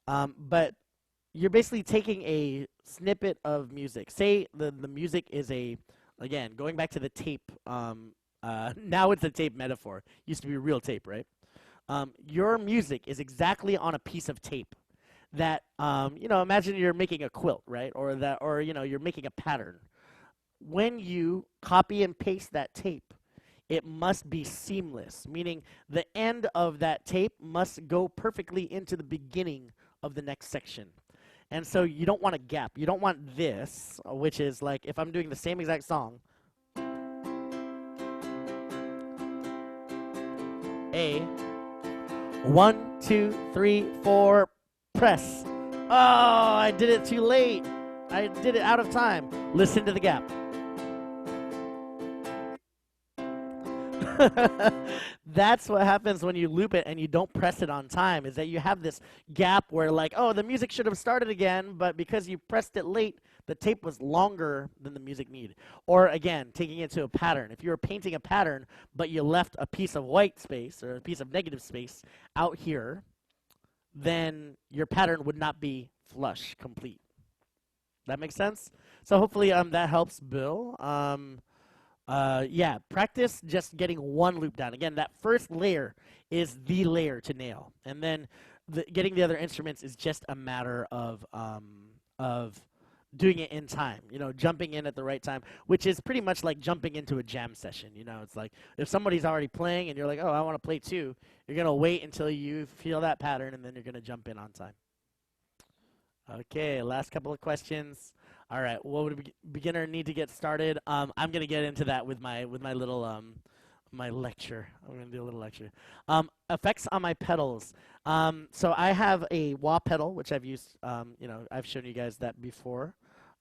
But you're basically taking a snippet of music. Say the music is again, going back to the tape. Now it's a tape metaphor. Used to be real tape, right? Your music is exactly on a piece of tape that, imagine you're making a quilt, right? Or you're making a pattern. When you copy and paste that tape, it must be seamless, meaning the end of that tape must go perfectly into the beginning of the next section. And so you don't want a gap. You don't want this, which is like if I'm doing the same exact song, A, 1, 2, 3, 4, press. Oh, I did it too late. I did it out of time. Listen to the gap. That's what happens when you loop it and you don't press it on time, is that you have this gap where like, oh, the music should have started again, but because you pressed it late, the tape was longer than the music needed. Or again, taking it to a pattern. If you were painting a pattern, but you left a piece of white space or a piece of negative space out here, then your pattern would not be flush, complete. That makes sense? So hopefully that helps Bill. Yeah, practice just getting one loop down. Again, that first layer is the layer to nail, and then getting the other instruments is just a matter of doing it in time. Jumping in at the right time, which is pretty much like jumping into a jam session. It's like if somebody's already playing and you're like, oh, I want to play too. You're gonna wait until you feel that pattern, and then you're gonna jump in on time. Okay, last couple of questions. All right, what would a beginner need to get started? I'm gonna get into that with my little my lecture. I'm gonna do a little lecture. Effects on my pedals. So I have a wah pedal, which I've used. I've shown you guys that before.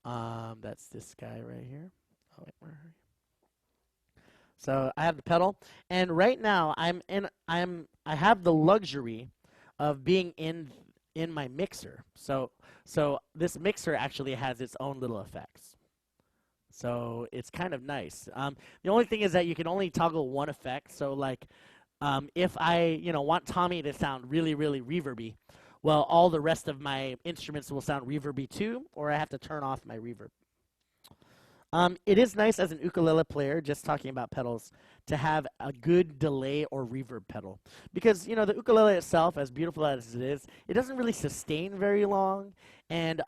That's this guy right here. Oh wait, where are you? So I have the pedal, and right now I have the luxury of being in my mixer. So this mixer actually has its own little effects. So it's kind of nice. The only thing is that you can only toggle one effect. So like if I want Tommy to sound really, really reverby, well, all the rest of my instruments will sound reverby too, or I have to turn off my reverb. It is nice as an ukulele player, just talking about pedals, to have a good delay or reverb pedal. Because, the ukulele itself, as beautiful as it is, it doesn't really sustain very long. And,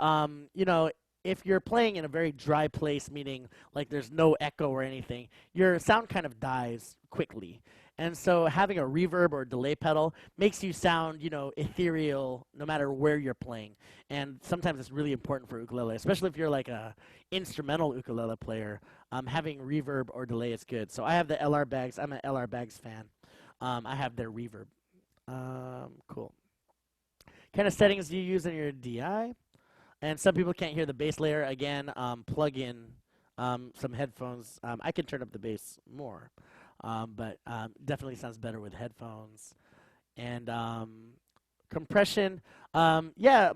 if you're playing in a very dry place, meaning like there's no echo or anything, your sound kind of dies quickly. And so having a reverb or delay pedal makes you sound, ethereal no matter where you're playing. And sometimes it's really important for ukulele, especially if you're like a instrumental ukulele player. Having reverb or delay is good. So I have the LR Bags. I'm an LR Bags fan. I have their reverb. Cool. Kind of settings do you use in your DI? And some people can't hear the bass layer. Again, plug in some headphones. I can turn up the bass more, but definitely sounds better with headphones. And compression, yeah,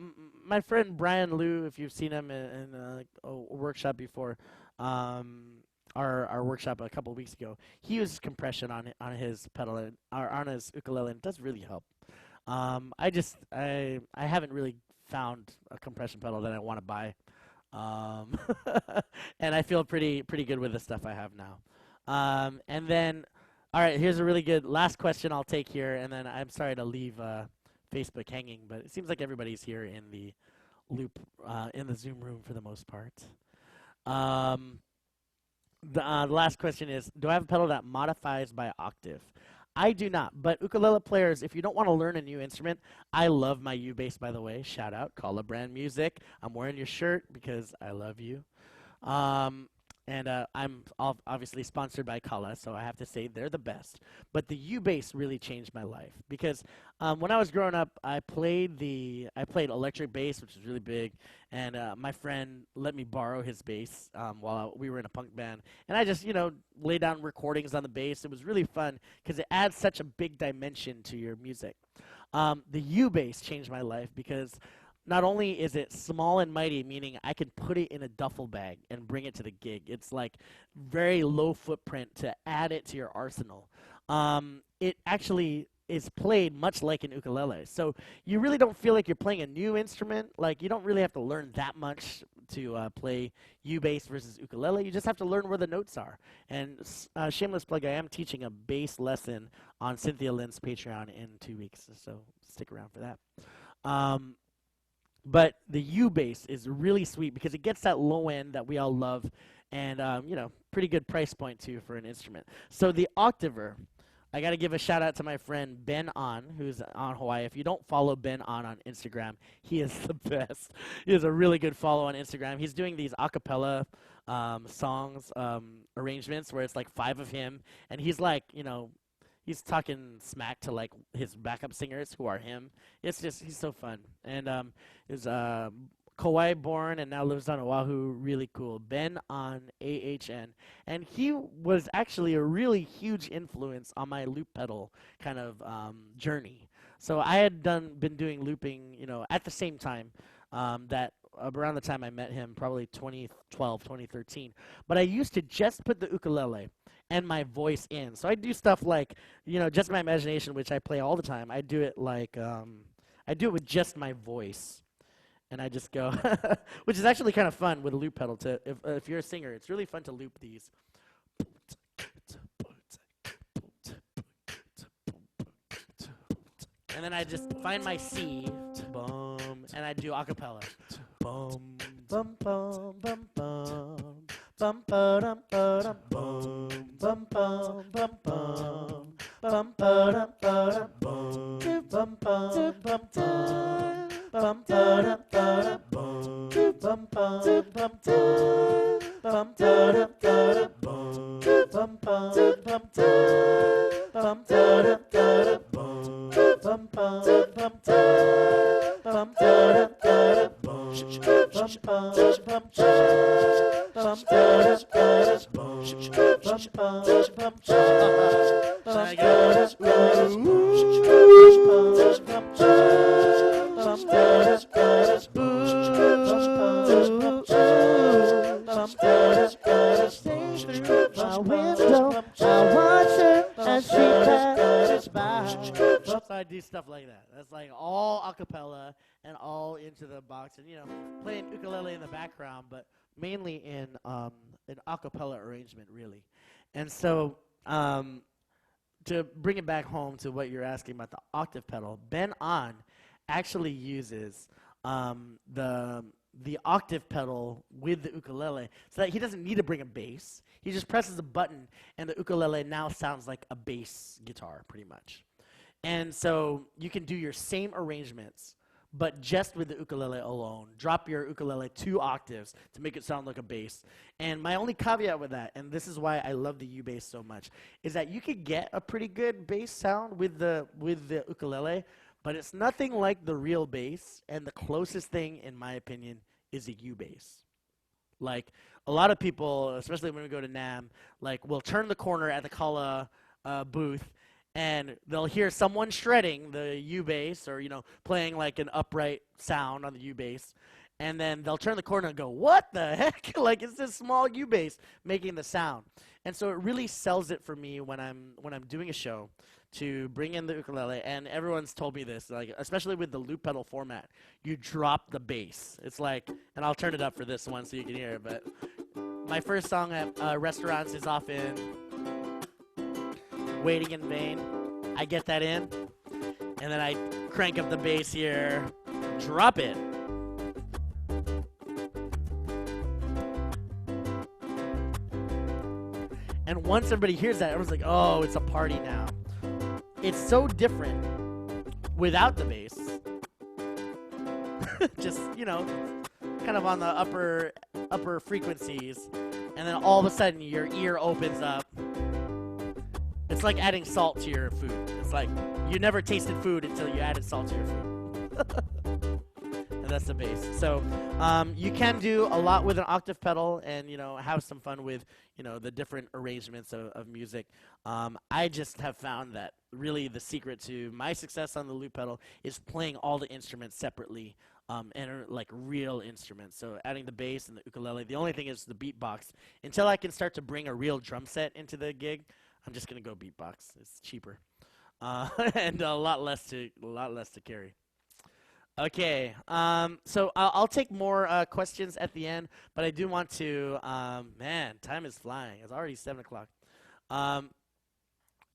my friend Brian Liu, if you've seen him in a workshop before, our workshop a couple of weeks ago, he uses compression on his pedal or on his ukulele, and it does really help. I haven't really found a compression pedal that I want to buy, um, and I feel pretty good with the stuff I have now. And then, all right, here's a really good last question I'll take here, and then I'm sorry to leave Facebook hanging, but it seems like everybody's here in the loop in the Zoom room for the most part. Um, the last question is, do I have a pedal that modifies by octave? I do not, but ukulele players, if you don't want to learn a new instrument, I love my U-bass, by the way. Shout out, Call a Brand Music. I'm wearing your shirt because I love you. Um, and I'm obviously sponsored by Kala, so I have to say they're the best. But the U-bass really changed my life because when I was growing up, I played electric bass, which was really big, and my friend let me borrow his bass while we were in a punk band, and I just lay down recordings on the bass. It was really fun because it adds such a big dimension to your music. The U-bass changed my life because not only is it small and mighty, meaning I can put it in a duffel bag and bring it to the gig. It's like very low footprint to add it to your arsenal. It actually is played much like an ukulele. So you really don't feel like you're playing a new instrument. Like you don't really have to learn that much to play U-bass versus ukulele. You just have to learn where the notes are. And shameless plug, I am teaching a bass lesson on Cynthia Lynn's Patreon in 2 weeks. So stick around for that. But the U-bass is really sweet because it gets that low end that we all love, and pretty good price point too for an instrument. So the Octaver, I got to give a shout out to my friend Ben On, who's on Hawaii. If you don't follow Ben on Instagram, he is the best. He has a really good follow on Instagram. He's doing these a cappella songs, arrangements where it's like 5 of him, and he's like, he's talking smack to like his backup singers who are him. It's just he's so fun. And is Kauai born and now lives on Oahu. Really cool. Ben on AHN, and he was actually a really huge influence on my loop pedal kind of journey. So I had been doing looping, at the same time that around the time I met him, probably 2012, 2013. But I used to just put the ukulele and my voice in. So I do stuff like, just my imagination, which I play all the time. I do it like, I do it with just my voice. And I just go, which is actually kind of fun with a loop pedal. If you're a singer, it's really fun to loop these. And then I just find my C, boom, and I do a cappella. Bum, bum, bum, bum, bum. Bum ba dum ba dum bum bum bum bum bum bum ba dum ba dum bum bum bum bum bum bum ba dum ba dum bum bum bum bum bum ba dum ba dum bum bum bum bum bum ba dum ba dum bum bum bum bum bum ba dum ba dum bum bum bum so I do stuff like that. That's like all a cappella and all into the box, and playing ukulele in the background, but mainly in an a cappella arrangement, really. And so to bring it back home to what you're asking about the octave pedal, Ben On actually uses the the octave pedal with the ukulele so that he doesn't need to bring a bass. He just presses a button, and the ukulele now sounds like a bass guitar, pretty much. And so you can do your same arrangements, but just with the ukulele alone. Drop your ukulele 2 octaves to make it sound like a bass. And my only caveat with that, and this is why I love the U-bass so much, is that you could get a pretty good bass sound with the ukulele, but it's nothing like the real bass, and the closest thing, in my opinion, is a U-bass. Like, a lot of people, especially when we go to NAMM, like, will turn the corner at the Kala booth, and they'll hear someone shredding the U-bass or, playing like an upright sound on the U-bass. And then they'll turn the corner and go, what the heck? Like, it's this small U-bass making the sound. And so it really sells it for me when I'm doing a show to bring in the ukulele. And everyone's told me this, like, especially with the loop pedal format, you drop the bass. It's like, and I'll turn it up for this one so you can hear it, but my first song at restaurants is often Waiting in Vain. I get that in, and then I crank up the bass here, drop it. And once everybody hears that, everyone's like, oh, it's a party now. It's so different without the bass. Just, kind of on the upper frequencies, and then all of a sudden your ear opens up. It's like adding salt to your food. It's like you never tasted food until you added salt to your food. And that's the bass. So you can do a lot with an octave pedal and, have some fun with, the different arrangements of music. I just have found that really the secret to my success on the loop pedal is playing all the instruments separately and are like real instruments. So adding the bass and the ukulele. The only thing is the beatbox. Until I can start to bring a real drum set into the gig, I'm just gonna go beatbox. It's cheaper, and a lot less to carry. Okay, so I'll take more questions at the end, but I do want to. Man, time is flying. It's already 7 o'clock.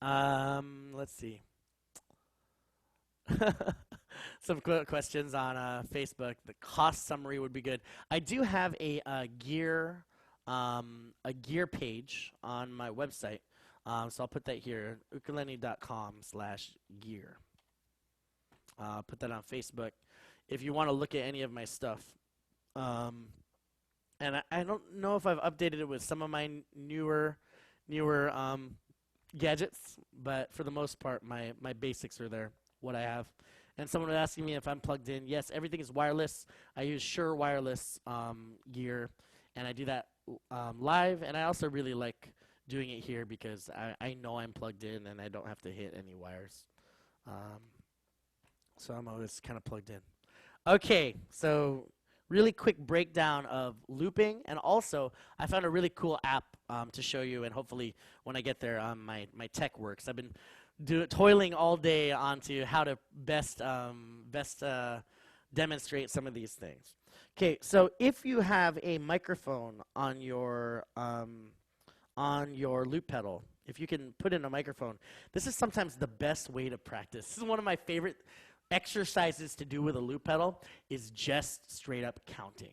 Let's see. Some questions on Facebook. The cost summary would be good. I do have a gear page on my website. So I'll put that here, ukulele.com/gear. Put that on Facebook if you want to look at any of my stuff. And I don't know if I've updated it with some of my newer gadgets, but for the most part, my basics are there, what I have. And someone was asking me if I'm plugged in. Yes, everything is wireless. I use Shure wireless gear, and I do that live. And I also really like doing it here because I know I'm plugged in and I don't have to hit any wires. So I'm always kind of plugged in. Okay, so really quick breakdown of looping, and also I found a really cool app to show you, and hopefully when I get there my tech works. I've been toiling all day onto how to best demonstrate some of these things. Okay, so if you have a microphone on your loop pedal, if you can put in a microphone, this is sometimes the best way to practice. This is one of my favorite exercises to do with a loop pedal, is just straight up counting.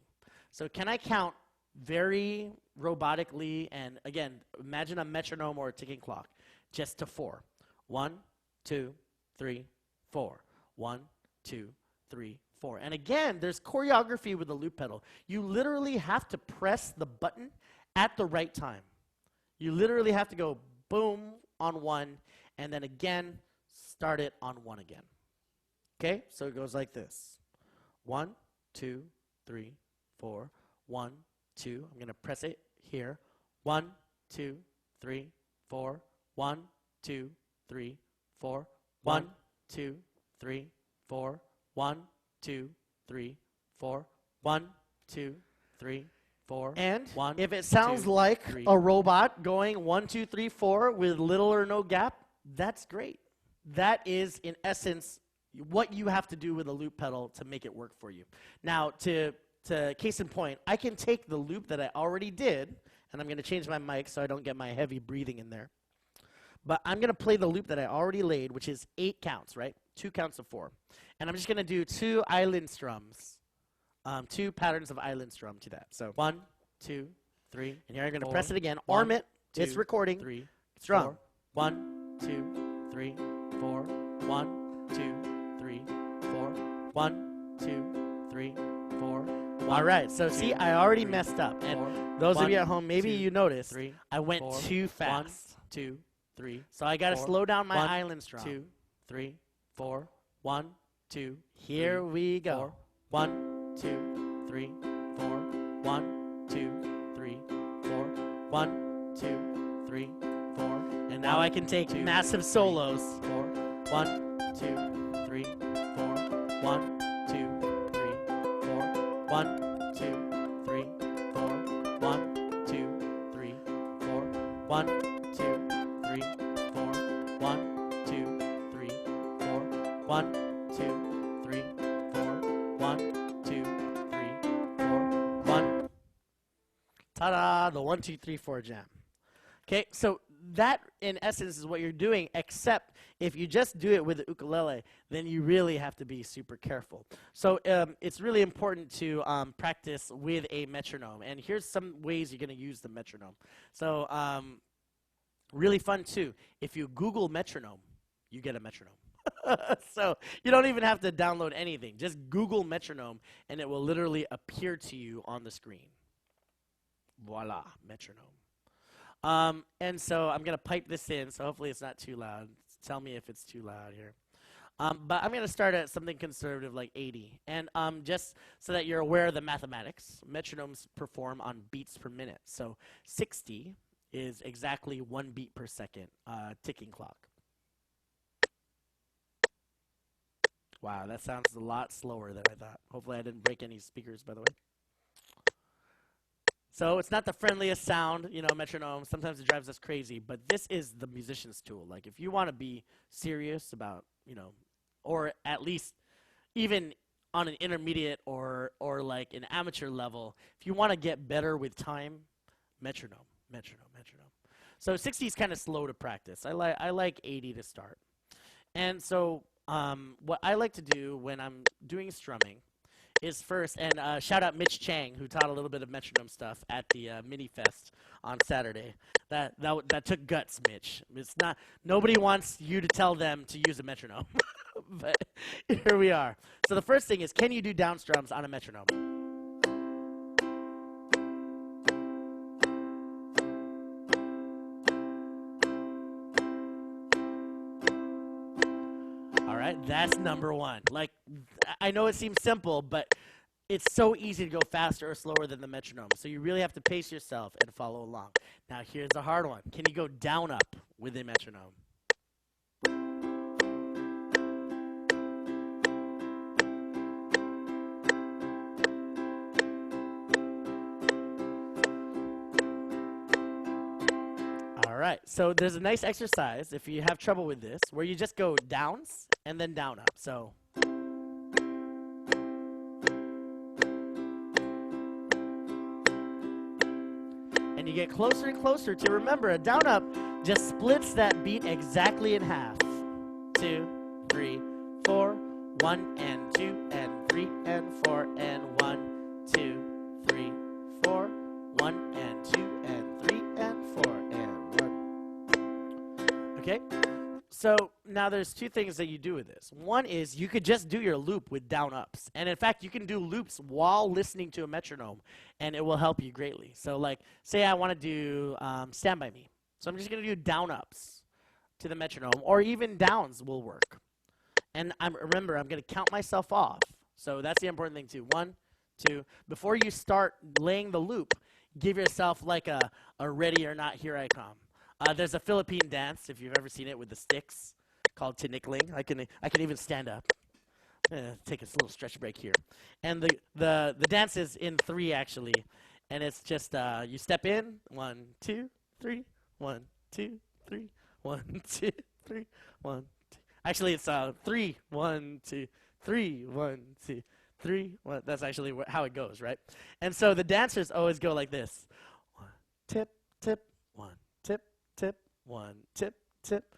So can I count very robotically, and again, imagine a metronome or a ticking clock, just to 4. 1, 2, 3, 4. 1, 2, 3, 4. And again, there's choreography with the loop pedal. You literally have to press the button at the right time. You literally have to go boom on 1, and then again, start it on 1 again. Okay, so it goes like this. 1, 2, 3, 4. 1, 2. I'm going to press it here. 1, 2, 3, 4. 1, 2, 3, 4. 1, 2, 3, 4. 1, 2, 3, 4. 1, 2, 3, 4. And if it sounds like a robot going 1, 2, 3, 4 with little or no gap, that's great. That is, in essence, what you have to do with a loop pedal to make it work for you. Now, to case in point, I can take the loop that I already did, and I'm going to change my mic so I don't get my heavy breathing in there. But I'm going to play the loop that I already laid, which is 8 counts, right? 2 counts of 4. And I'm just going to do 2 island strums 2 patterns of island strum to that. So 1, 2, 3, and here I'm going to press it again. one, Arm it. It's two, recording. 3, Strum. 4. 1, 2, 3, 4. 1, 2, 3, 4. 1, 2, 3, 4. All right. So see, I already messed up. And those of you at home, maybe you noticed, I went too fast. 1, 2, 3. So I got to 4, slow down my 1, island strum. 2, 3, 4. 1, 2. Here 3, we go. 4. 1, 2, 3, 4. 1, 2, 3, 4. 1, 2, 3, 4. And now I can take 2, massive solos. 4. 1, 2, 3, 4. 1, 2, 3, 4. 1, 2, 3, 4. 1, 2, 3, 4. 1, 2, 3, 4. 1, 2, 3, 4. 1, 2, 3, 4. 1, 2, 3, 4. 1. Ta-da! The 1, 2, 3, 4 jam. Okay, so that in essence is what you're doing, except if you just do it with the ukulele, then you really have to be super careful. So it's really important to practice with a metronome. And here's some ways you're going to use the metronome. So really fun too. If you Google metronome, you get a metronome. So you don't even have to download anything. Just Google metronome, and it will literally appear to you on the screen. Voila, metronome. And so I'm going to pipe this in, so hopefully it's not too loud. Tell me if it's too loud here. But I'm going to start at something conservative like 80. And just so that you're aware of the mathematics, metronomes perform on beats per minute. So 60 is exactly 1 beat per second, ticking clock. Wow, that sounds a lot slower than I thought. Hopefully I didn't break any speakers, by the way. So it's not the friendliest sound, you know, metronome. Sometimes it drives us crazy, but this is the musician's tool. Like if you want to be serious about, you know, or at least even on an intermediate or like an amateur level, if you want to get better with time, metronome. So 60 is kind of slow to practice. I like 80 to start. And so what I like to do when I'm doing strumming is first, and shout out Mitch Chang, who taught a little bit of metronome stuff at the Mini Fest on Saturday. That took guts, Mitch. It's not, nobody wants you to tell them to use a metronome, but here we are. So the first thing is, can you do down strums on a metronome? All right, that's number one. Like, I know it seems simple, but it's so easy to go faster or slower than the metronome. So you really have to pace yourself and follow along. Now here's a hard one. Can you go down up with a metronome? All right, so there's a nice exercise if you have trouble with this where you just go downs and then down up. So and you get closer and closer to, remember, a down up just splits that beat exactly in half. 2, 3, 4, 1 and 2 and 3 and 4 and 1, 2, 3, 4, 1 and 2 and 3 and 4 and 1. Okay? So now there's two things that you do with this. One is you could just do your loop with down ups. And in fact, you can do loops while listening to a metronome, and it will help you greatly. So like, say I want to do Stand By Me. So I'm just going to do down ups to the metronome, or even downs will work. And remember, I'm going to count myself off. So that's the important thing too. 1, 2. Before you start laying the loop, give yourself like a ready or not, here I come. There's a Philippine dance, if you've ever seen it, with the sticks, called tinikling. I can even stand up. Take a little stretch break here. And the dance is in 3 actually, and it's just you step in, 1, 2, 3, 1, 2, 3, 1, 2, 3, 1, 2. Actually, it's 3, 1, 2, 3, 1, 2, 3, 1. That's actually how it goes, right? And so the dancers always go like this: 1, tip, tip, 1, tip. Tip, 1, tip, tip,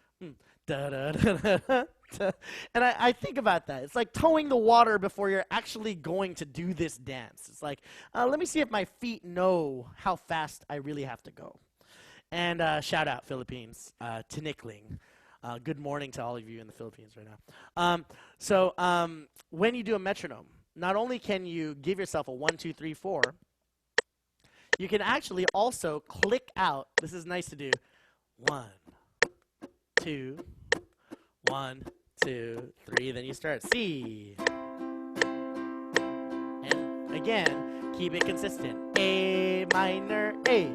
da da da da And I think about that. It's like towing the water before you're actually going to do this dance. It's like, let me see if my feet know how fast I really have to go. And shout out, Philippines, to Nickling. Good morning to all of you in the Philippines right now. When you do a metronome, not only can you give yourself a 1, 2, 3, 4, you can actually also click out. This is nice to do. 1, 2, 1, 2, 3. Then you start C. And again, keep it consistent. A minor, A.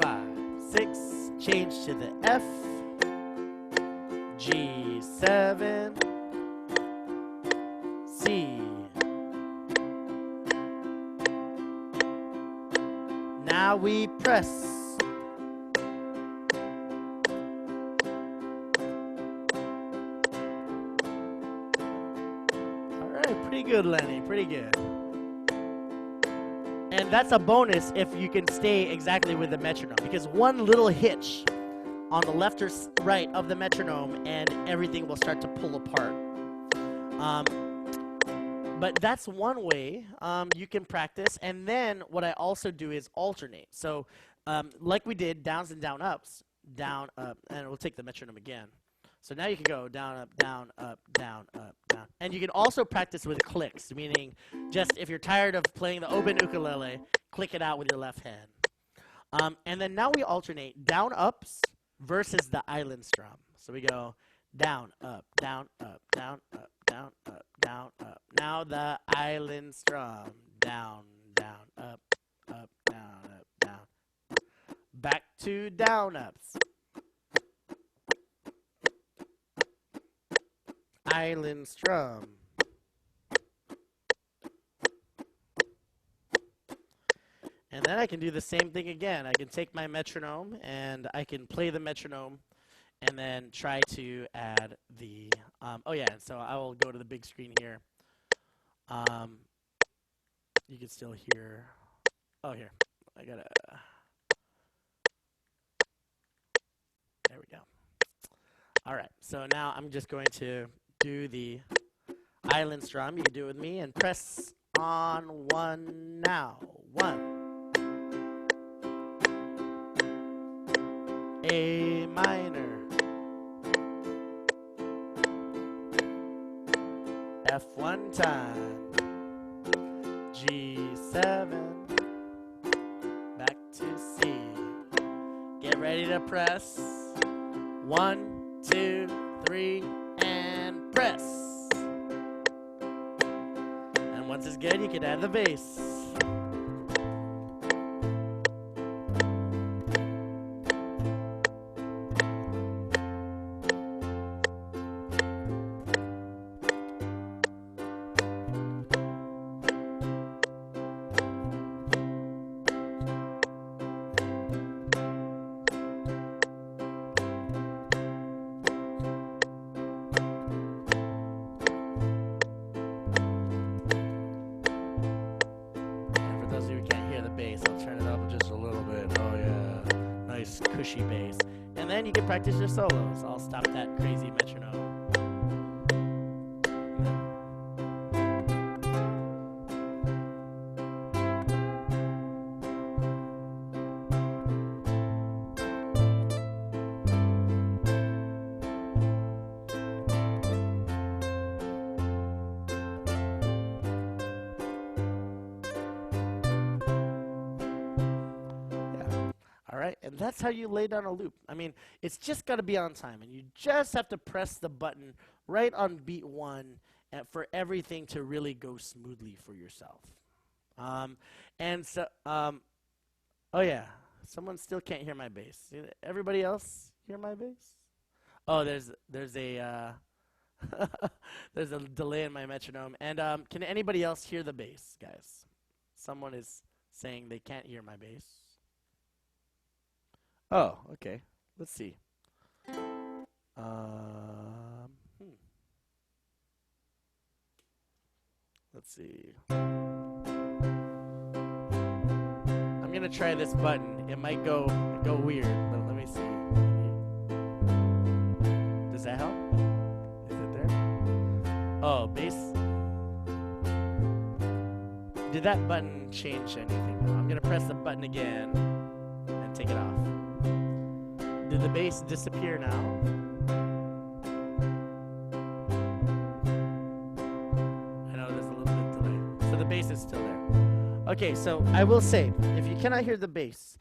5, 6. Change to the F. G7. C. Now we press. All right, pretty good, Lenny, pretty good. And that's a bonus if you can stay exactly with the metronome, because one little hitch on the left or right of the metronome and everything will start to pull apart. But that's one way you can practice. And then what I also do is alternate. So like we did, downs and down ups, down, up, and we'll take the metronome again. So now you can go down, up, down, up, down, up, down. And you can also practice with clicks, meaning just if you're tired of playing the open ukulele, click it out with your left hand. And then now we alternate down ups versus the island strum. So we go down, up, down, up, down, up, down, up, down, up. Now the island strum. Down, down, up, up, down, up, down. Back to down ups. Island strum. And then I can do the same thing again. I can take my metronome and I can play the metronome and then try to add the, oh yeah, and so I will go to the big screen here. You can still hear, oh here, I gotta, there we go. All right, so now I'm just going to do the island strum. You can do it with me and press on 1 now. 1. A minor. F one time. G7. Back to C. Get ready to press. 1, 2, 3, and press. And once it's good, you can add the bass. Cushy bass. And then you can practice your solos. I'll stop that crazy metronome. And that's how you lay down a loop. I mean, it's just got to be on time. And you just have to press the button right on beat 1 for everything to really go smoothly for yourself. Oh yeah, someone still can't hear my bass. Everybody else hear my bass? Oh, there's a there's a delay in my metronome. And can anybody else hear the bass, guys? Someone is saying they can't hear my bass. Oh, okay. Let's see. Let's see. I'm gonna try this button. It might go weird, but let me see. bass. Did that button change anything? I'm gonna press the button again and take it off. Did the bass disappear now? I know there's a little bit of delay. So the bass is still there. Okay, so I will say, if you cannot hear the bass,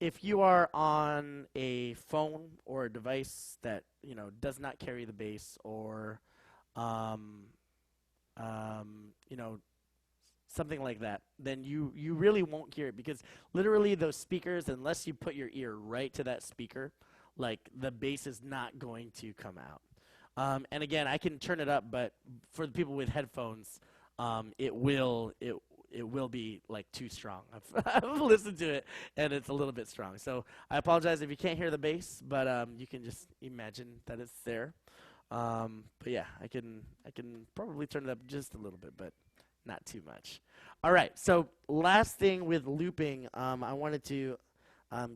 if you are on a phone or a device that does not carry the bass, or something like that, then you really won't hear it, because literally those speakers, unless you put your ear right to that speaker, like the bass is not going to come out. And again, I can turn it up, but for the people with headphones, it will be like too strong. I've listened to it, and it's a little bit strong. So I apologize if you can't hear the bass, but you can just imagine that it's there. But yeah, I can probably turn it up just a little bit, but not too much. All right, so last thing with looping, I wanted to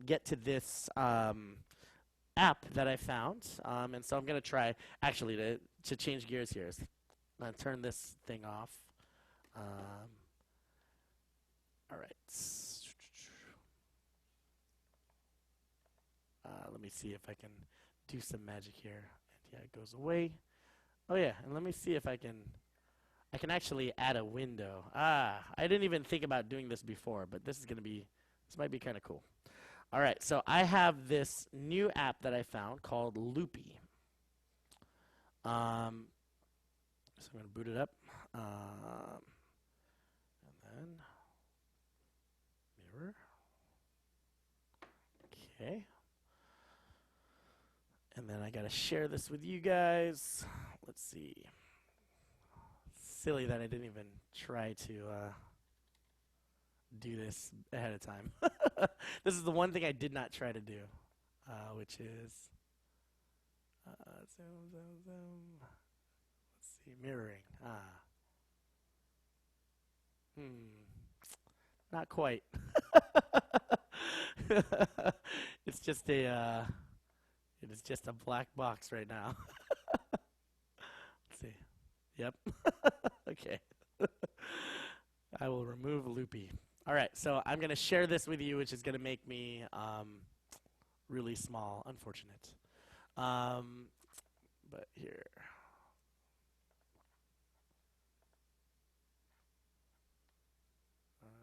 get to this app that I found, and so I'm going to try, actually, to change gears here. I'm going to turn this thing off. All right. Let me see if I can do some magic here. And yeah, it goes away. Oh yeah, and let me see if I can actually add a window. I didn't even think about doing this before, but this might be kind of cool. All right, so I have this new app that I found called Loopy. So I'm going to boot it up. And then mirror. Okay. And then I got to share this with you guys. Let's see. Silly that I didn't even try to do this ahead of time. This is the one thing I did not try to do, which is zoom. Let's see, mirroring. Not quite. It is just a black box right now. Let's see. Yep. Okay. I will remove Loopy. All right, so I'm going to share this with you, which is going to make me really small. Unfortunate. But here.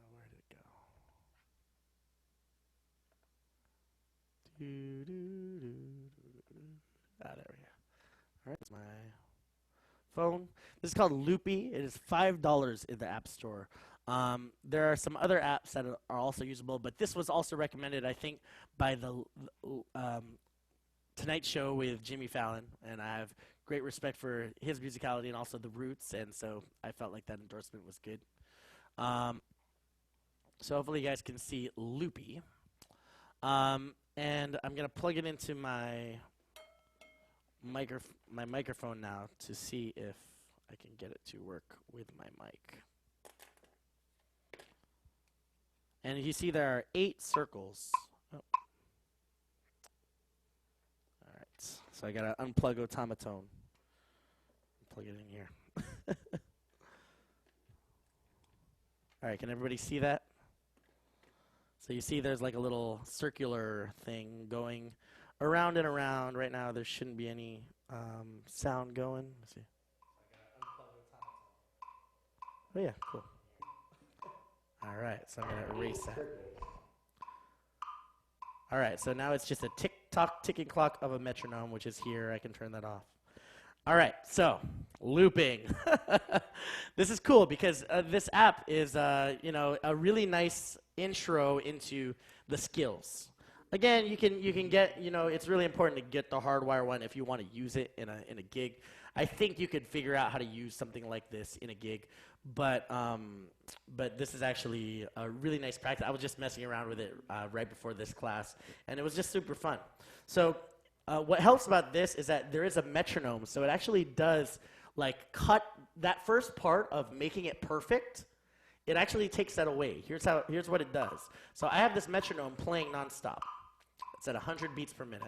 Where did it go? There we go. All right, that's my phone. This is called Loopy. It is $5 in the App Store. There are some other apps that are also usable, but this was also recommended, I think, by the Tonight Show with Jimmy Fallon, and I have great respect for his musicality and also the Roots, and so I felt like that endorsement was good. So hopefully you guys can see Loopy. And I'm going to plug it into my microphone now to see if I can get it to work with my mic. And you see there are 8 circles. Oh. All right, so I got to unplug otamatone. Plug it in here. All right, can everybody see that? So you see there's like a little circular thing going around and around. Right now there shouldn't be any sound going. Let's see. Oh yeah, cool. All right, so I'm going to erase that. All right, so now it's just a tick-tock ticking clock of a metronome, which is here. I can turn that off. All right, so looping. This is cool because this app is, a really nice intro into the skills. Again, you can get, it's really important to get the hardwire one if you want to use it in a gig. I think you could figure out how to use something like this in a gig, but this is actually a really nice practice. I was just messing around with it right before this class, and it was just super fun. So what helps about this is that there is a metronome, so it actually does cut that first part of making it perfect. It actually takes that away. Here's what it does. So I have this metronome playing nonstop. It's at 100 beats per minute.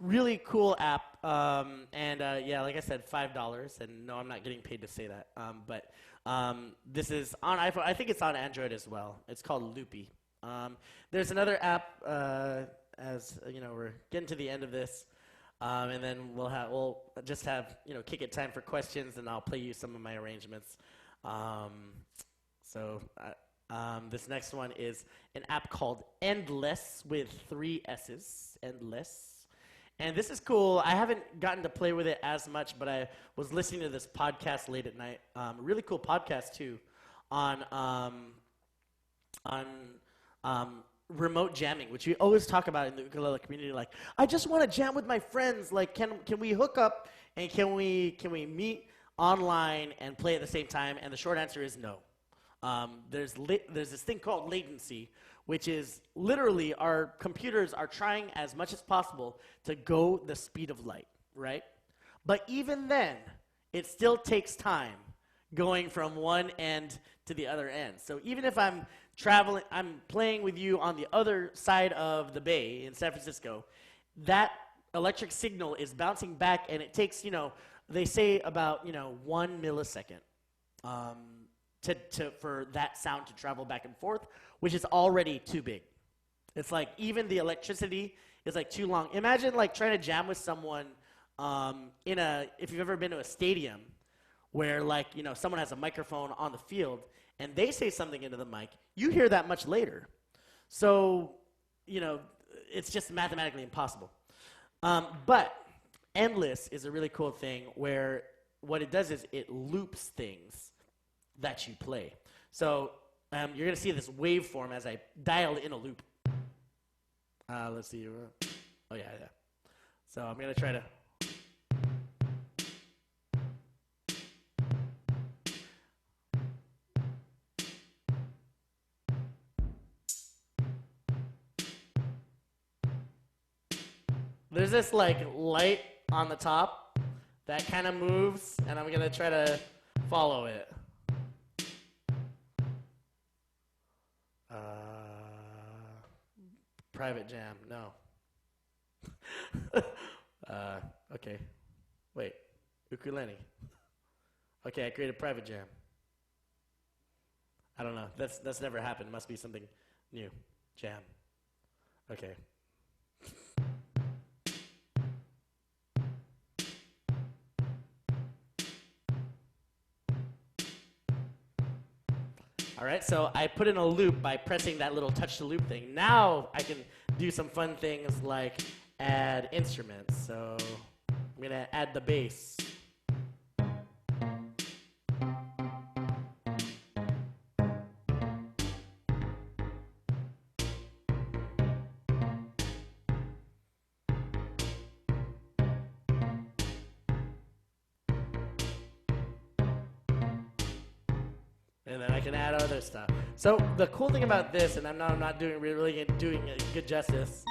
really cool app, and yeah, like I said, $5. And no, I'm not getting paid to say that. But this is on iPhone. I think it's on Android as well. It's called Loopy. There's another app. As you know, we're getting to the end of this, and then we'll just have kick it time for questions, and I'll play you some of my arrangements. So this next one is an app called Endless with 3 S's. Endless. And this is cool. I haven't gotten to play with it as much, but I was listening to this podcast late at night. Really cool podcast too, on remote jamming, which we always talk about in the ukulele community. Like, I just want to jam with my friends. Like, can we hook up and can we meet online and play at the same time? And the short answer is no. There's this thing called latency, which is literally our computers are trying as much as possible to go the speed of light, right? But even then, it still takes time going from one end to the other end. So even if I'm playing with you on the other side of the bay in San Francisco, that electric signal is bouncing back, and it takes, they say about, 1 millisecond for that sound to travel back and forth, which is already too big. It's like even the electricity is like too long. Imagine like trying to jam with someone if you've ever been to a stadium where someone has a microphone on the field and they say something into the mic, you hear that much later. So, it's just mathematically impossible. But Endless is a really cool thing where what it does is it loops things that you play. So you're going to see this waveform as I dial in a loop. Let's see. Oh, yeah. So I'm going to try to... There's this light on the top that kind of moves, and I'm going to try to follow it. Private jam, no. Okay. Wait, ukulele. Okay, I created private jam. I don't know. That's never happened. It must be something new. Jam. Okay. All right, so I put in a loop by pressing that little touch to loop thing. Now I can do some fun things like add instruments. So I'm going to add the bass. And then I can add other stuff. So the cool thing about this, and I'm not doing really doing good justice.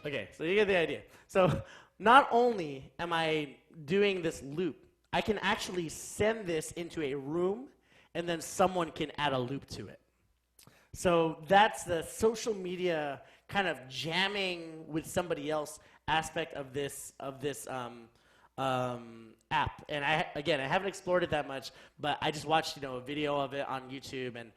Okay, so you get the idea. So not only am I doing this loop, I can actually send this into a room, and then someone can add a loop to it. So that's the social media kind of jamming with somebody else aspect of this app. And I haven't explored it that much, but I just watched a video of it on YouTube, and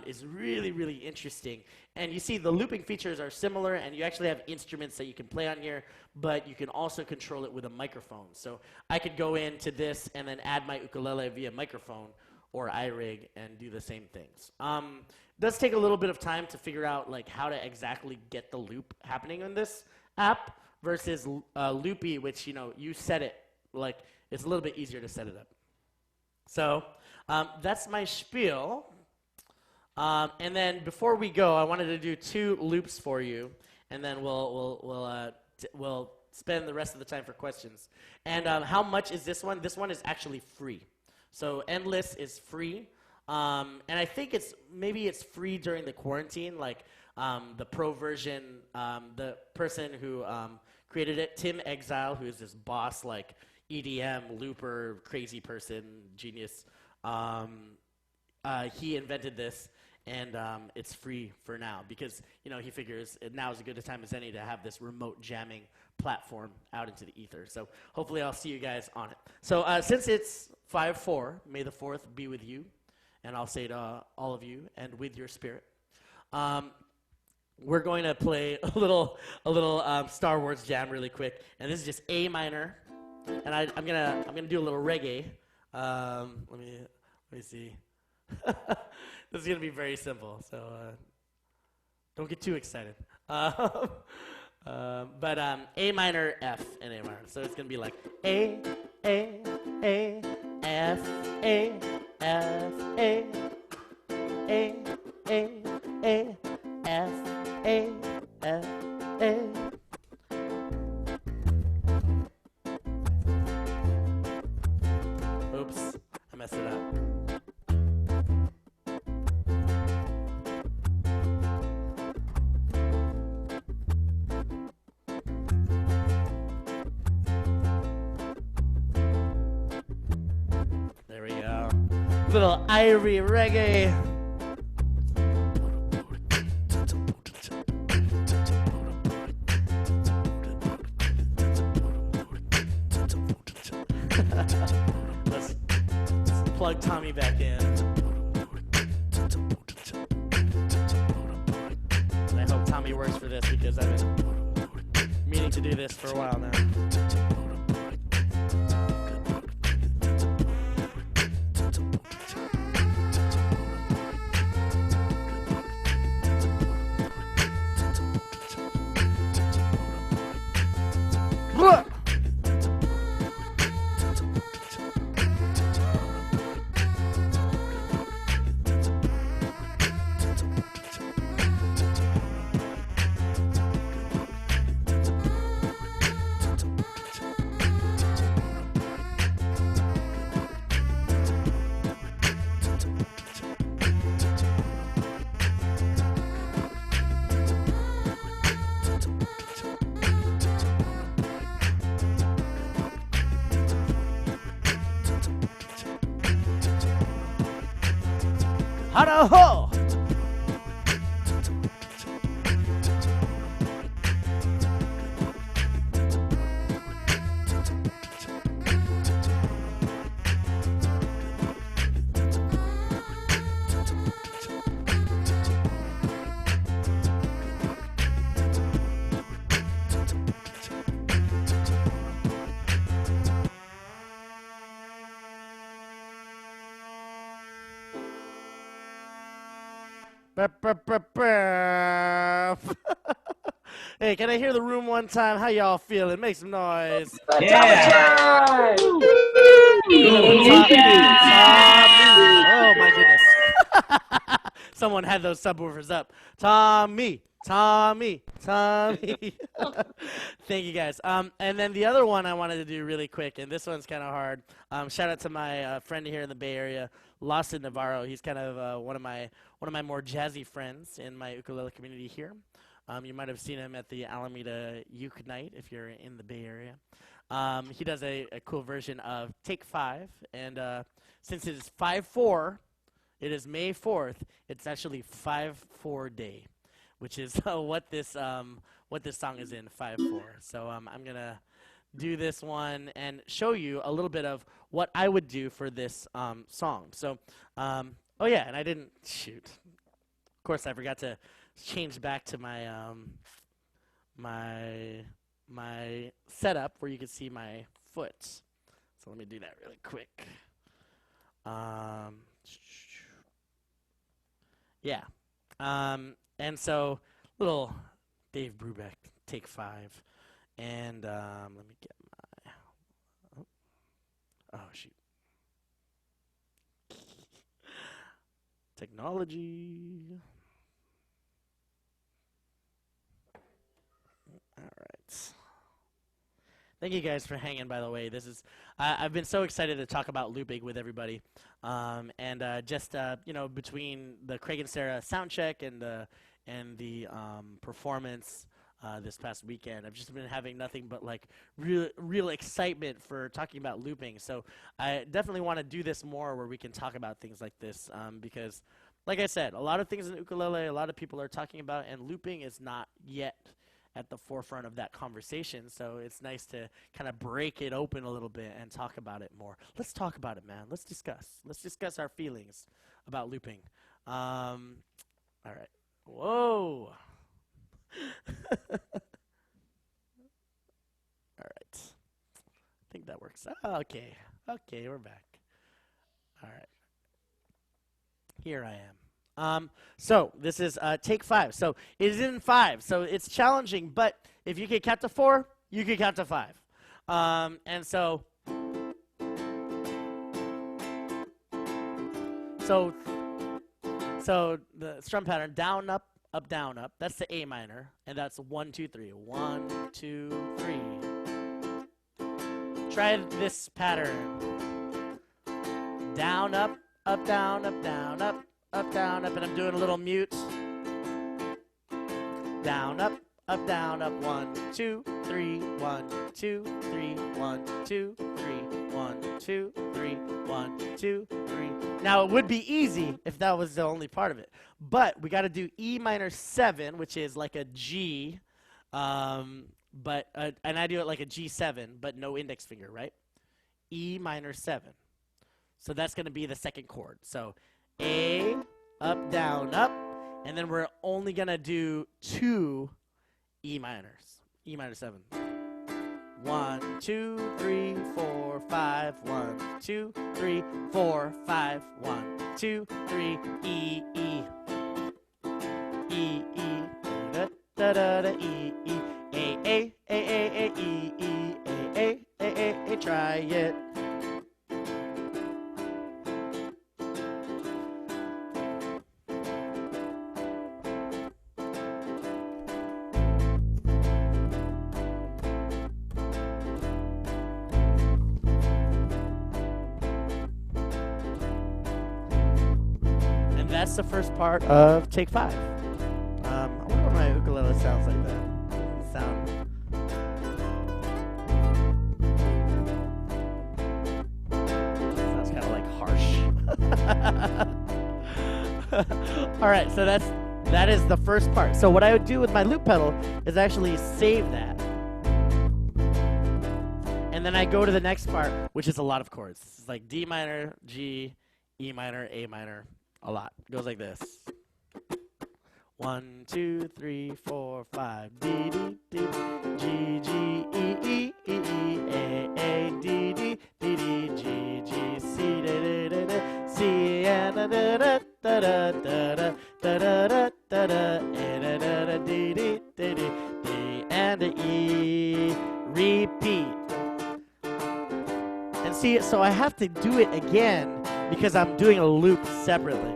it's really, really interesting. And you see the looping features are similar, and you actually have instruments that you can play on here, but you can also control it with a microphone. So I could go into this and then add my ukulele via microphone or iRig and do the same things. It does take a little bit of time to figure out how to exactly get the loop happening in this app versus Loopy, which you set it it's a little bit easier to set it up. So that's my spiel. And then before we go, I wanted to do 2 loops for you, and then we'll spend the rest of the time for questions. And how much is this one? This one is actually free. So Endless is free, and I think maybe it's free during the quarantine. Like the pro version, the person who created it, Tim Exile, who is this boss like EDM looper, crazy person, genius. He invented this, and it's free for now because he figures now is as good a time as any to have this remote jamming platform out into the ether. So hopefully I'll see you guys on it. So since it's 5/4, may the 4th be with you, and I'll say to all of you, and with your spirit. We're going to play a little Star Wars jam really quick, and this is just A minor, and I'm gonna do a little reggae. Let me see. This is gonna be very simple, so don't get too excited. But A minor, F, and A minor. So it's gonna be like A, F, A, F, A, F, A, F, A. Oops, I messed it up. There we go. Little Irie reggae. Let's plug Tommy back in. And I hope Tommy works for this because I've been meaning to do this for a while now. Hada-ho! Hey, can I hear the room one time? How y'all feeling? Make some noise. Yeah. Oh my goodness. Someone had those subwoofers up. Tommy. Thank you guys. And then the other one I wanted to do really quick, and this one's kind of hard. Shout out to my friend here in the Bay Area, Lawson Navarro. He's kind of one of my more jazzy friends in my ukulele community here. You might have seen him at the Alameda Uke Night if you're in the Bay Area. He does a cool version of Take 5, and since it is 5/4, it is May 4th. It's actually 5/4 day, which is what this song is in 5/4. So I'm gonna do this one and show you a little bit of what I would do for this song. So oh yeah, and I didn't shoot. Of course, I forgot to change back to my my setup where you can see my foot. So let me do that really quick. Yeah. And so little Dave Brubeck, Take 5. And let me get my oh shoot. Technology. All right. Thank you guys for hanging. By the way, this is I've been so excited to talk about looping with everybody, and just between the Craig and Sarah sound check and the performance this past weekend, I've just been having nothing but like real excitement for talking about looping. So I definitely want to do this more, where we can talk about things like this, because, like I said, a lot of things in ukulele, a lot of people are talking about, and looping is not yet at the forefront of that conversation. So it's nice to kind of break it open a little bit and talk about it more. Let's talk about it, man. Let's discuss our feelings about looping. All right. Whoa. All right. I think that works. Okay, we're back. All right. Here I am. So this is take 5. So it is in 5. So it's challenging, but if you can count to 4, you can count to 5. And so the strum pattern, down, up, up, down, up. That's the A minor, and that's 1, 2, 3. 1, 2, 3. Try this pattern. Down, up, up, down, up, down, up. Up, down, up, and I'm doing a little mute. Down, up, down, up. 1, 2, 3. 1, 2, 3. 1, 2, 3. 1, 2, 3. 1, 2, 3. Now it would be easy if that was the only part of it, but we got to do E minor 7, which is like a G, and I do it like a G7, but no index finger, right? E minor 7. So that's going to be the second chord. So A, up, down, up, and then we're only going to do 2 E minors. E minor 7. 1, 2, 3, 4, 5. 1, 2, 3, 4, 5. 1, 2, 3, E, E. E, E, da, da, da, da, E, E. A, E, E, A, try it. That's the first part of take 5. I wonder what my ukulele sounds like that. Doesn't sound. Sounds kind of like harsh. All right, so that is the first part. So what I would do with my loop pedal is actually save that, and then I go to the next part, which is a lot of chords. It's like D minor, G, E minor, A minor. A lot. It goes like this. 1, 2, 3, 4, 5. D, D, D, G, G, E, E, E, E, A, D, D, D, D, G, G, C, da, da, da, da, C, and da, da, da, da, da, da, da, da, da, da, da, A, da, da, da, D, D, D, D, D, and a E. Repeat. And see, so I have to do it again because I'm doing a loop separately.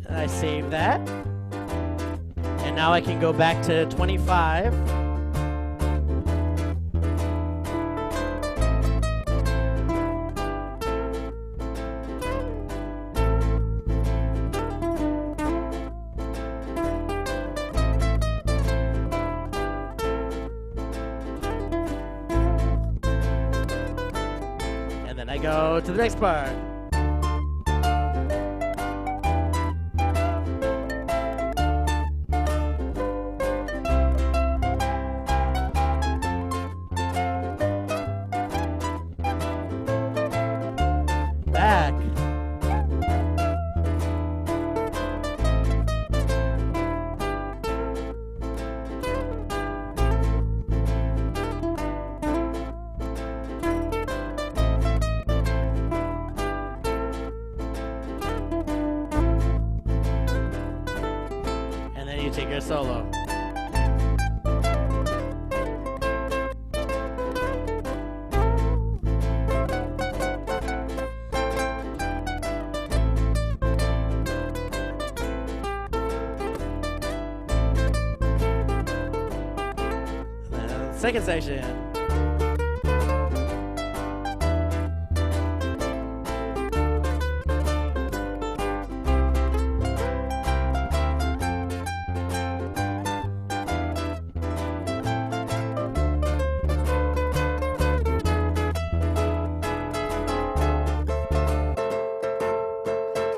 And I save that. And now I can go back to 25. And then I go to the next part. Back. go solo. Second section.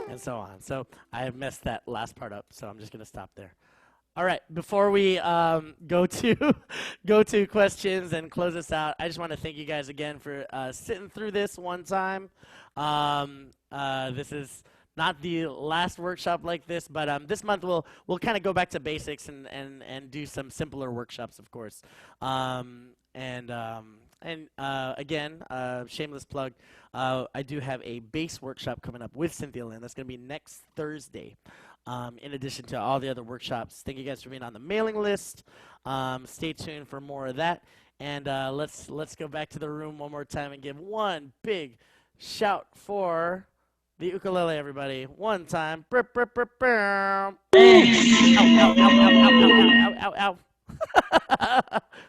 And so on. So I have messed that last part up, so I'm just going to stop there. All right, before we go to go to questions and close this out, I just want to thank you guys again for sitting through this one time. This is not the last workshop like this, but this month we'll kind of go back to basics and do some simpler workshops, of course. Again, shameless plug, I do have a bass workshop coming up with Cynthia Lynn. That's going to be next Thursday. In addition to all the other workshops. Thank you guys for being on the mailing list. Stay tuned for more of that. And let's go back to the room one more time and give one big shout for the ukulele, everybody. One time. Ow, ow, ow, ow, ow, ow, ow.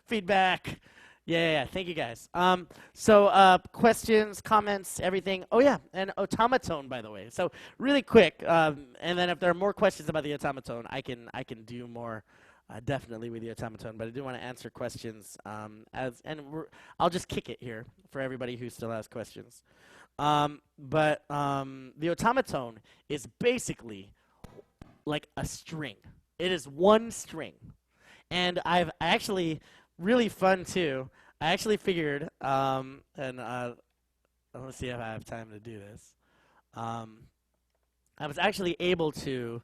Feedback. Yeah, thank you guys. So questions, comments, everything. Oh yeah, and otamatone, by the way. So really quick, and then if there are more questions about the otamatone, I can do more definitely with the otamatone. But I do want to answer questions I'll just kick it here for everybody who still has questions. The otamatone is basically like a string. It is one string, and I've actually. Really fun too. I actually figured, let's see if I have time to do this. I was actually able to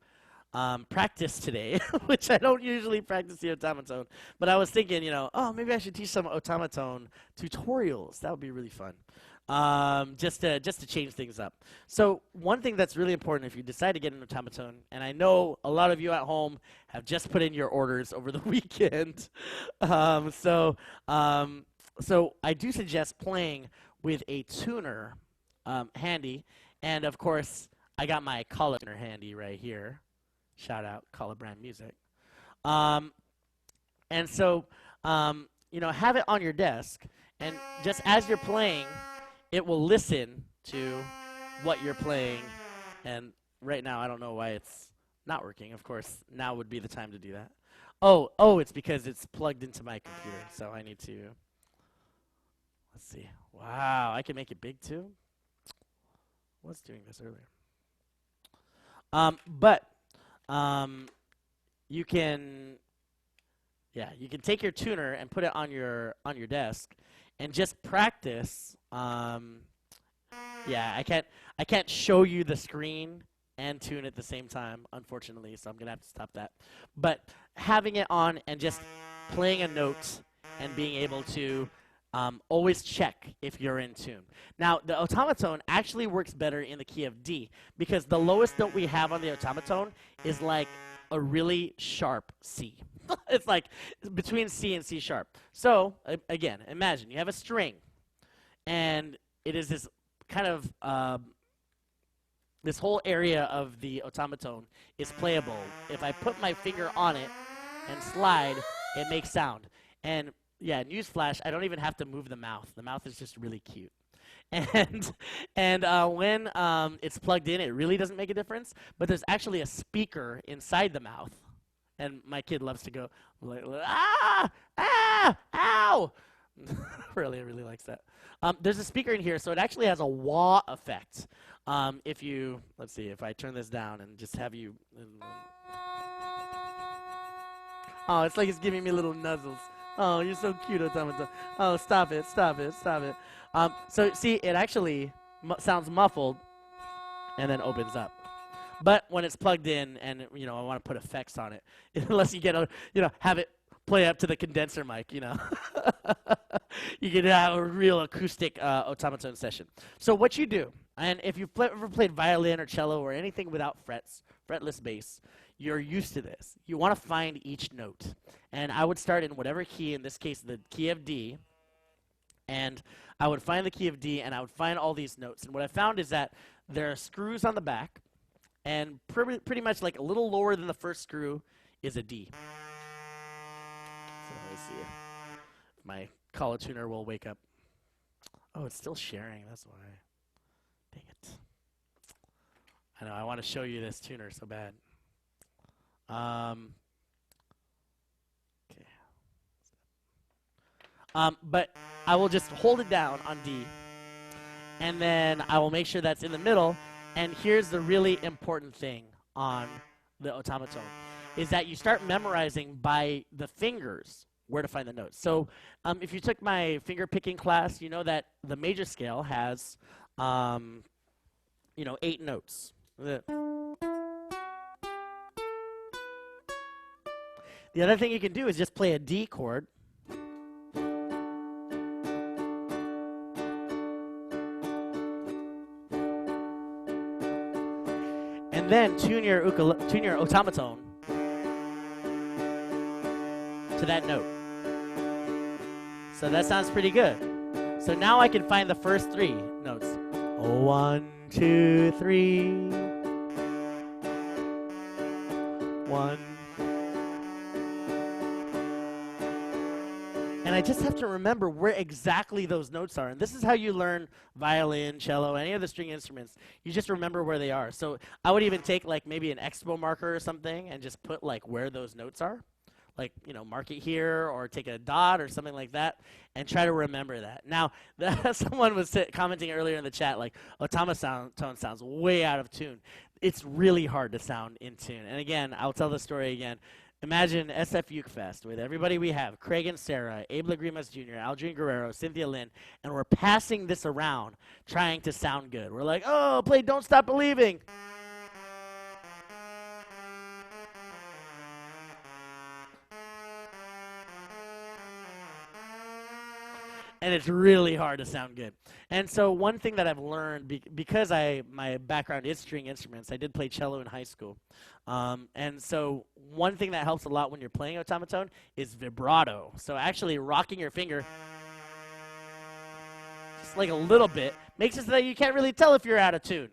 practice today, which I don't usually practice the otamatone. But I was thinking, maybe I should teach some otamatone tutorials. That would be really fun. Just to change things up. So one thing that's really important if you decide to get an otamatone, and I know a lot of you at home have just put in your orders over the weekend, so I do suggest playing with a tuner handy, and of course I got my collar tuner handy right here. Shout out Collar Brand Music, and so have it on your desk, and just as you're playing. It will listen to what you're playing, and right now I don't know why it's not working. Of course, now would be the time to do that. Oh, it's because it's plugged into my computer, so I need to, let's see. Wow, I can make it big too? I was doing this earlier. You can take your tuner and put it on your desk, and just practice. I can't show you the screen and tune at the same time, unfortunately, so I'm gonna have to stop that. But having it on and just playing a note and being able to always check if you're in tune. Now, the otamatone actually works better in the key of D because the lowest note we have on the otamatone is like a really sharp C. It's like between C and C sharp. So, again, imagine you have a string, and it is this kind of, this whole area of the otamatone is playable. If I put my finger on it and slide, it makes sound. And, yeah, newsflash, I don't even have to move the mouth. The mouth is just really cute. And when it's plugged in, it really doesn't make a difference. But there's actually a speaker inside the mouth. And my kid loves to go, like, ow! really likes that. There's a speaker in here, so it actually has a wah effect. Let's see, if I turn this down and just have you. Oh, it's like it's giving me little nuzzles. Oh, you're so cute, Otamatone. Oh, stop it. So, see, it actually sounds muffled and then opens up. But when it's plugged in and, I want to put effects on it, unless you get have it play up to the condenser mic, you can have a real acoustic otamatone session. So what you do, and if you've ever played violin or cello or anything without frets, fretless bass, you're used to this. You want to find each note. And I would start in whatever key, in this case, the key of D. And I would find the key of D, and I would find all these notes. And what I found is that there are screws on the back, and pretty much like a little lower than the first screw is a D. So let me see if my collar tuner will wake up. Oh, it's still sharing. That's why. Dang it. I know. I want to show you this tuner so bad. Okay. But I will just hold it down on D, and then I will make sure that's in the middle. And here's the really important thing on the otamatone, is that you start memorizing by the fingers where to find the notes. So if you took my finger picking class, you know that the major scale has, 8 notes. The other thing you can do is just play a D chord. And then tune your otamatone to that note. So that sounds pretty good. So now I can find the first 3 notes. 1, 2, 3. 1. And I just have to remember where exactly those notes are. And this is how you learn violin, cello, any of the string instruments. You just remember where they are. So I would even take like maybe an expo marker or something and just put like where those notes are. Like, mark it here, or take a dot or something like that, and try to remember that. Now, someone was commenting earlier in the chat, like, otamatone sounds way out of tune. It's really hard to sound in tune. And again, I'll tell the story again. Imagine SF Uke Fest with everybody we have, Craig and Sarah, Abe Lagrimas Jr., Aldrin Guerrero, Cynthia Lynn, and we're passing this around trying to sound good. We're like, oh, play Don't Stop Believing. And it's really hard to sound good. And so one thing that I've learned, because my background is string instruments, I did play cello in high school. And so one thing that helps a lot when you're playing otamatone is vibrato. So actually rocking your finger just like a little bit makes it so that you can't really tell if you're out of tune.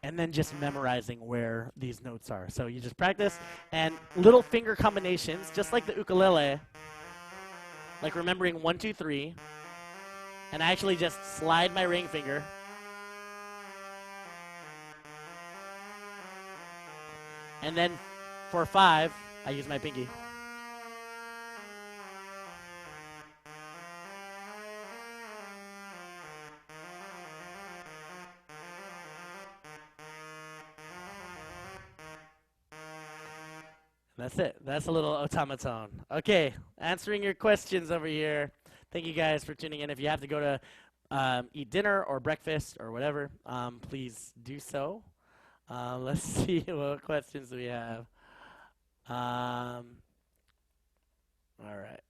And then just memorizing where these notes are. So you just practice, and little finger combinations, just like the ukulele, like remembering 1, 2, 3, and I actually just slide my ring finger. And then for 5, I use my pinky. That's it. That's a little otamatone. Okay, answering your questions over here. Thank you guys for tuning in. If you have to go to eat dinner or breakfast or whatever, please do so. Let's see what questions we have. All right.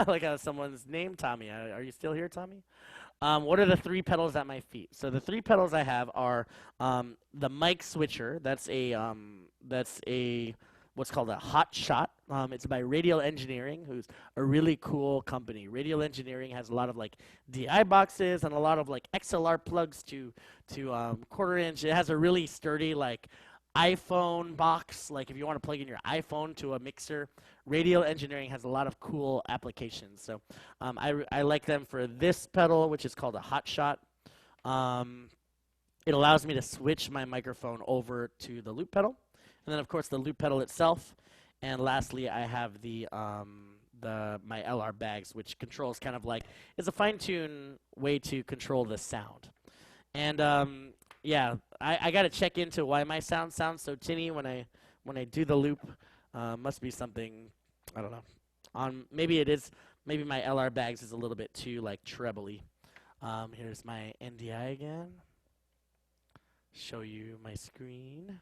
Like someone's name, Tommy. Are you still here, Tommy? What are the 3 pedals at my feet? So the 3 pedals I have are the mic switcher. That's a what's called a hot shot. It's by Radial Engineering, who's a really cool company. Radial Engineering has a lot of like DI boxes and a lot of like XLR plugs to 1/4 inch. It has a really sturdy like iPhone box. Like if you want to plug in your iPhone to a mixer, Radial Engineering has a lot of cool applications. So I like them for this pedal, which is called a hot shot. It allows me to switch my microphone over to the loop pedal. And then, of course, the loop pedal itself. And lastly, I have my LR bags, which controls kind of like, it's a fine-tune way to control the sound. And yeah, I got to check into why my sound sounds so tinny when I do the loop. Must be something, I don't know. Maybe my LR bags is a little bit too like trebly. Here's my NDI again. Show you my screen.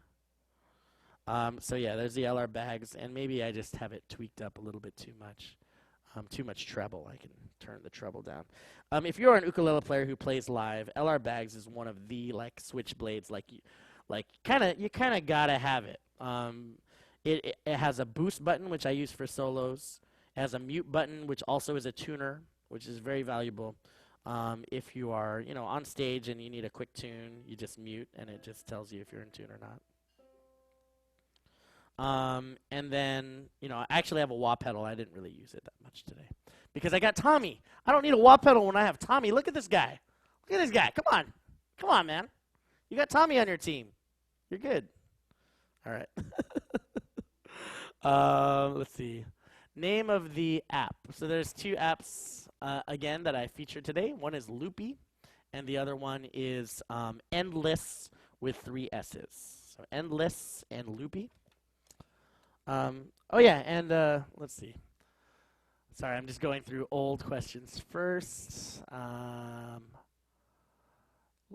So yeah, there's the LR bags, and maybe I just have it tweaked up a little bit too much. Too much treble. I can turn the treble down. If you're an ukulele player who plays live, LR bags is one of the like switchblades. You kind of gotta have it. It has a boost button, which I use for solos. It has a mute button, which also is a tuner, which is very valuable. If you are, on stage and you need a quick tune, you just mute, and it just tells you if you're in tune or not. And then, I actually have a wah pedal. I didn't really use it that much today because I got Tommy. I don't need a wah pedal when I have Tommy. Look at this guy. Look at this guy. Come on. Come on, man. You got Tommy on your team. You're good. All right. Let's see. Name of the app. So there's two apps, again, that I featured today. One is Loopy, and the other one is Endless with 3 S's. So Endless and Loopy. Oh yeah, and let's see. Sorry, I'm just going through old questions first.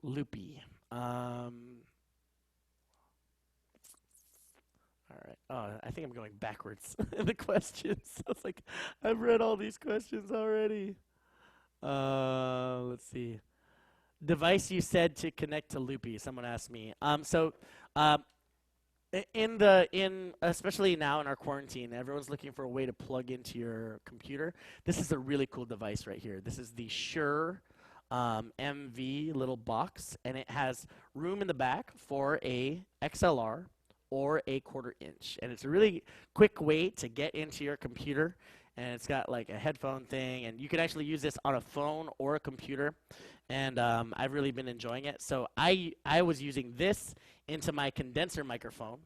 Loopy. All right. Oh, I think I'm going backwards in the questions. I was like, I've read all these questions already. Let's see. Device you said to connect to Loopy. Someone asked me. Especially now in our quarantine, everyone's looking for a way to plug into your computer. This is a really cool device right here. This is the Shure MV little box, and it has room in the back for a XLR or a 1/4 inch. And it's a really quick way to get into your computer. And it's got like a headphone thing, and you can actually use this on a phone or a computer. And I've really been enjoying it. So I was using this into my condenser microphone.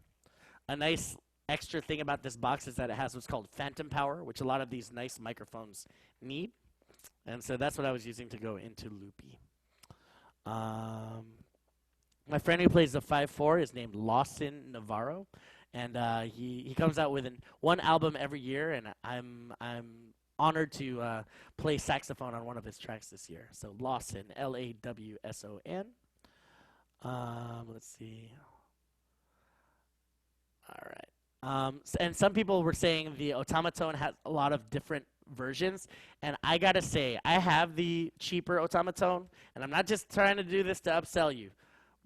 A nice extra thing about this box is that it has what's called phantom power, which a lot of these nice microphones need. And so that's what I was using to go into Loopy. My friend who plays the 5/4 is named Lawson Navarro, and he comes out with one album every year, and I'm honored to play saxophone on one of his tracks this year. So Lawson, Lawson. Let's see. All right. And some people were saying the otamatone has a lot of different versions, and I gotta say, I have the cheaper otamatone, and I'm not just trying to do this to upsell you,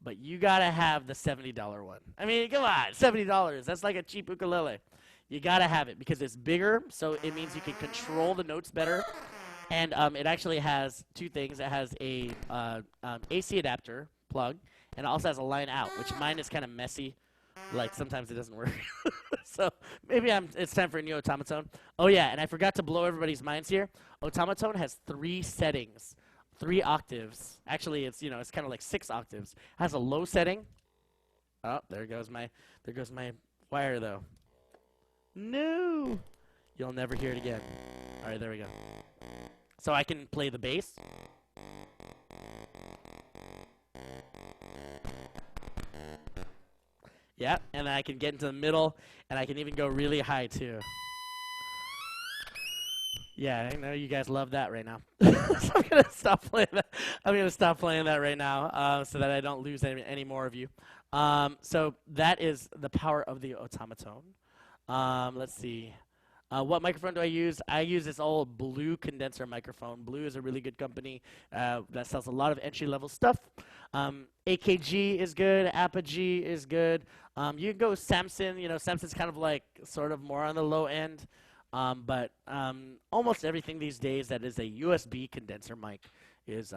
but you gotta have the $70 one. I mean, come on, $70. That's like a cheap ukulele. You gotta have it because it's bigger, so it means you can control the notes better. And it actually has two things. It has a AC adapter plug, and it also has a line out, which mine is kind of messy. Like sometimes it doesn't work. So maybe it's time for a new otamatone. Oh yeah, and I forgot to blow everybody's minds here. Otamatone has 3 settings. 3 octaves. Actually, it's kind of like 6 octaves. Has a low setting. Oh, there goes my wire though. No, you'll never hear it again. All right, there we go. So I can play the bass. Yeah, and I can get into the middle, and I can even go really high too. Yeah, I know you guys love that right now. So I'm gonna stop playing that. I'm gonna stop playing that right now, so that I don't lose any more of you. So that is the power of the otamatone. Let's see. What microphone do I use? I use this old Blue condenser microphone. Blue is a really good company that sells a lot of entry-level stuff. AKG is good. Apogee is good. You can go Samson. Samson's kind of like sort of more on the low end. But almost everything these days that is a USB condenser mic is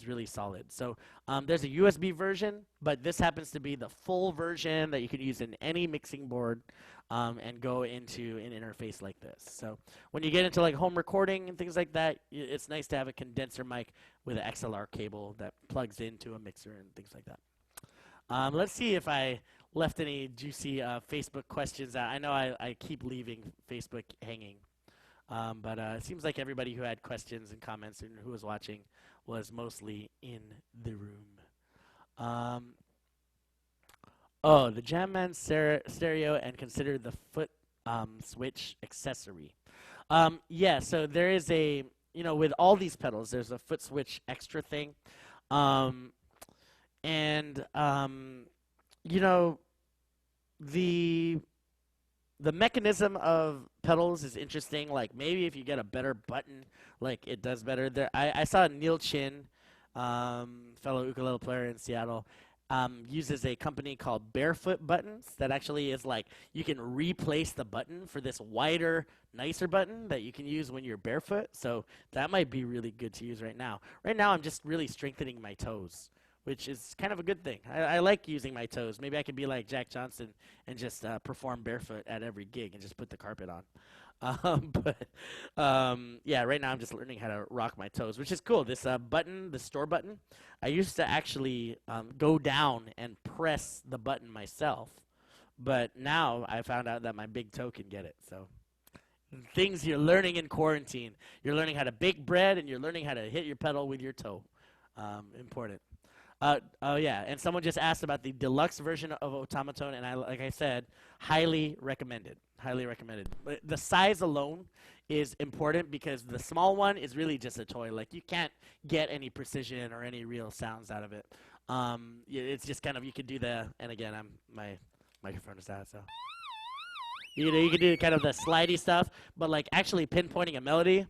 really solid. So there's a USB version, but this happens to be the full version that you can use in any mixing board and go into an interface like this. So when you get into like home recording and things like that, it's nice to have a condenser mic with an XLR cable that plugs into a mixer and things like that. Let's see if I left any juicy Facebook questions out. I know I keep leaving Facebook hanging. But it seems like everybody who had questions and comments and who was watching was mostly in the room. The Jamman stereo and consider the foot switch accessory. Yeah, so there is with all these pedals, there's a foot switch extra thing. the the mechanism of pedals is interesting. Like maybe if you get a better button, like it does better. I saw Neil Chin, fellow ukulele player in Seattle, uses a company called Barefoot Buttons that actually is like you can replace the button for this wider, nicer button that you can use when you're barefoot. So that might be really good to use right now. Right now, I'm just really strengthening my toes, which is kind of a good thing. I like using my toes. Maybe I could be like Jack Johnson and just perform barefoot at every gig and just put the carpet on. Yeah, right now I'm just learning how to rock my toes, which is cool. This button, the store button, I used to actually go down and press the button myself, but now I found out that my big toe can get it. So things you're learning in quarantine. You're learning how to bake bread and you're learning how to hit your pedal with your toe. Important. Oh yeah, and someone just asked about the deluxe version of Otamatone, and like I said, highly recommended. Highly recommended. But the size alone is important because the small one is really just a toy. Like you can't get any precision or any real sounds out of it. It's just kind of you could do and again, my microphone is out, so you can do kind of the slidey stuff, but like actually pinpointing a melody.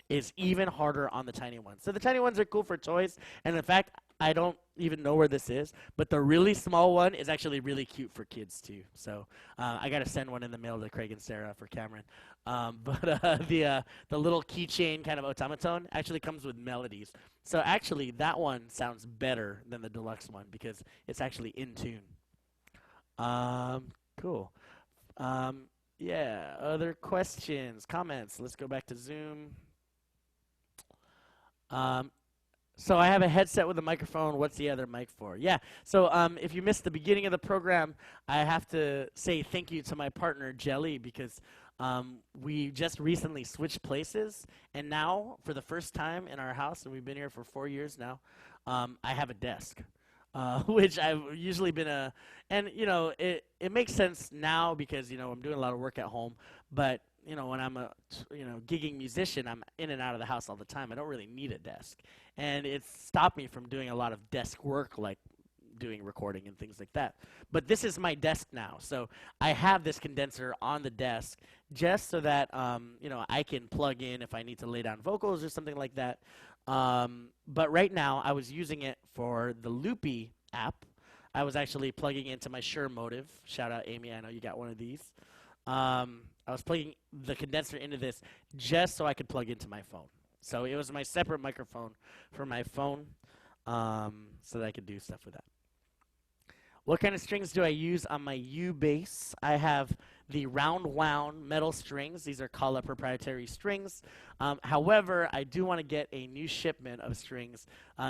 Is even harder on the tiny ones. So the tiny ones are cool for toys, and in fact, I don't even know where this is, but the really small one is actually really cute for kids too. So I gotta send one in the mail to Craig and Sarah for Cameron. The little keychain kind of automaton actually comes with melodies. So actually, that one sounds better than the deluxe one because it's actually in tune. Cool. Yeah. Other questions, comments? Let's go back to Zoom. So I have a headset with a microphone. What's the other mic for? Yeah. So if you missed the beginning of the program, I have to say thank you to my partner Jelly because we just recently switched places, and now for the first time in our house, and we've been here for 4 years now, I have a desk. Which I've usually been and it makes sense now because I'm doing a lot of work at home, but when I'm a gigging musician, I'm in and out of the house all the time. I don't really need a desk, and it's stopped me from doing a lot of desk work like doing recording and things like that. But this is my desk now, so I have this condenser on the desk just so that I can plug in if I need to lay down vocals or something like that. But right now, I was using it for the Loopy app. I was actually plugging into my Shure Motive. Shout out, Amy. I know you got one of these. I was plugging the condenser into this just so I could plug into my phone. So it was my separate microphone for my phone so that I could do stuff with that. What kind of strings do I use on my U bass? I have the round wound metal strings. These are Kala proprietary strings. However, I do want to get a new shipment of strings.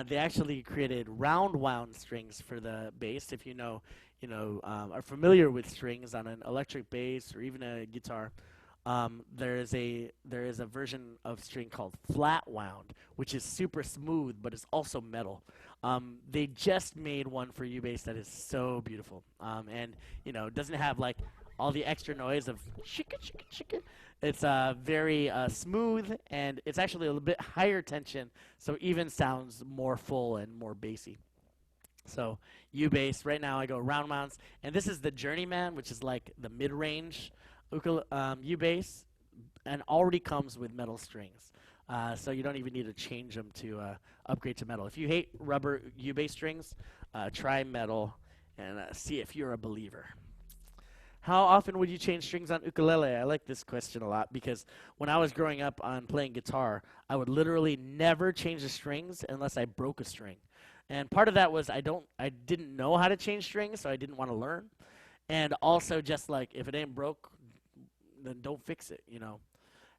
They actually created round wound strings for the bass. If are familiar with strings on an electric bass or even a guitar, there is a version of string called flat wound, which is super smooth, but it's also metal. They just made one for U-Bass that is so beautiful, and doesn't have like all the extra noise of shika shika shika. It's very smooth, and it's actually a little bit higher tension, so even sounds more full and more bassy. So U-Bass, right now I go round mounts, and this is the Journeyman, which is like the mid-range U-Bass, and already comes with metal strings. So you don't even need to change them to upgrade to metal. If you hate rubber U-Bass strings, try metal and see if you're a believer. How often would you change strings on ukulele? I like this question a lot because when I was growing up on playing guitar, I would literally never change the strings unless I broke a string. And part of that was I didn't know how to change strings, so I didn't want to learn. And also just like if it ain't broke, then don't fix it,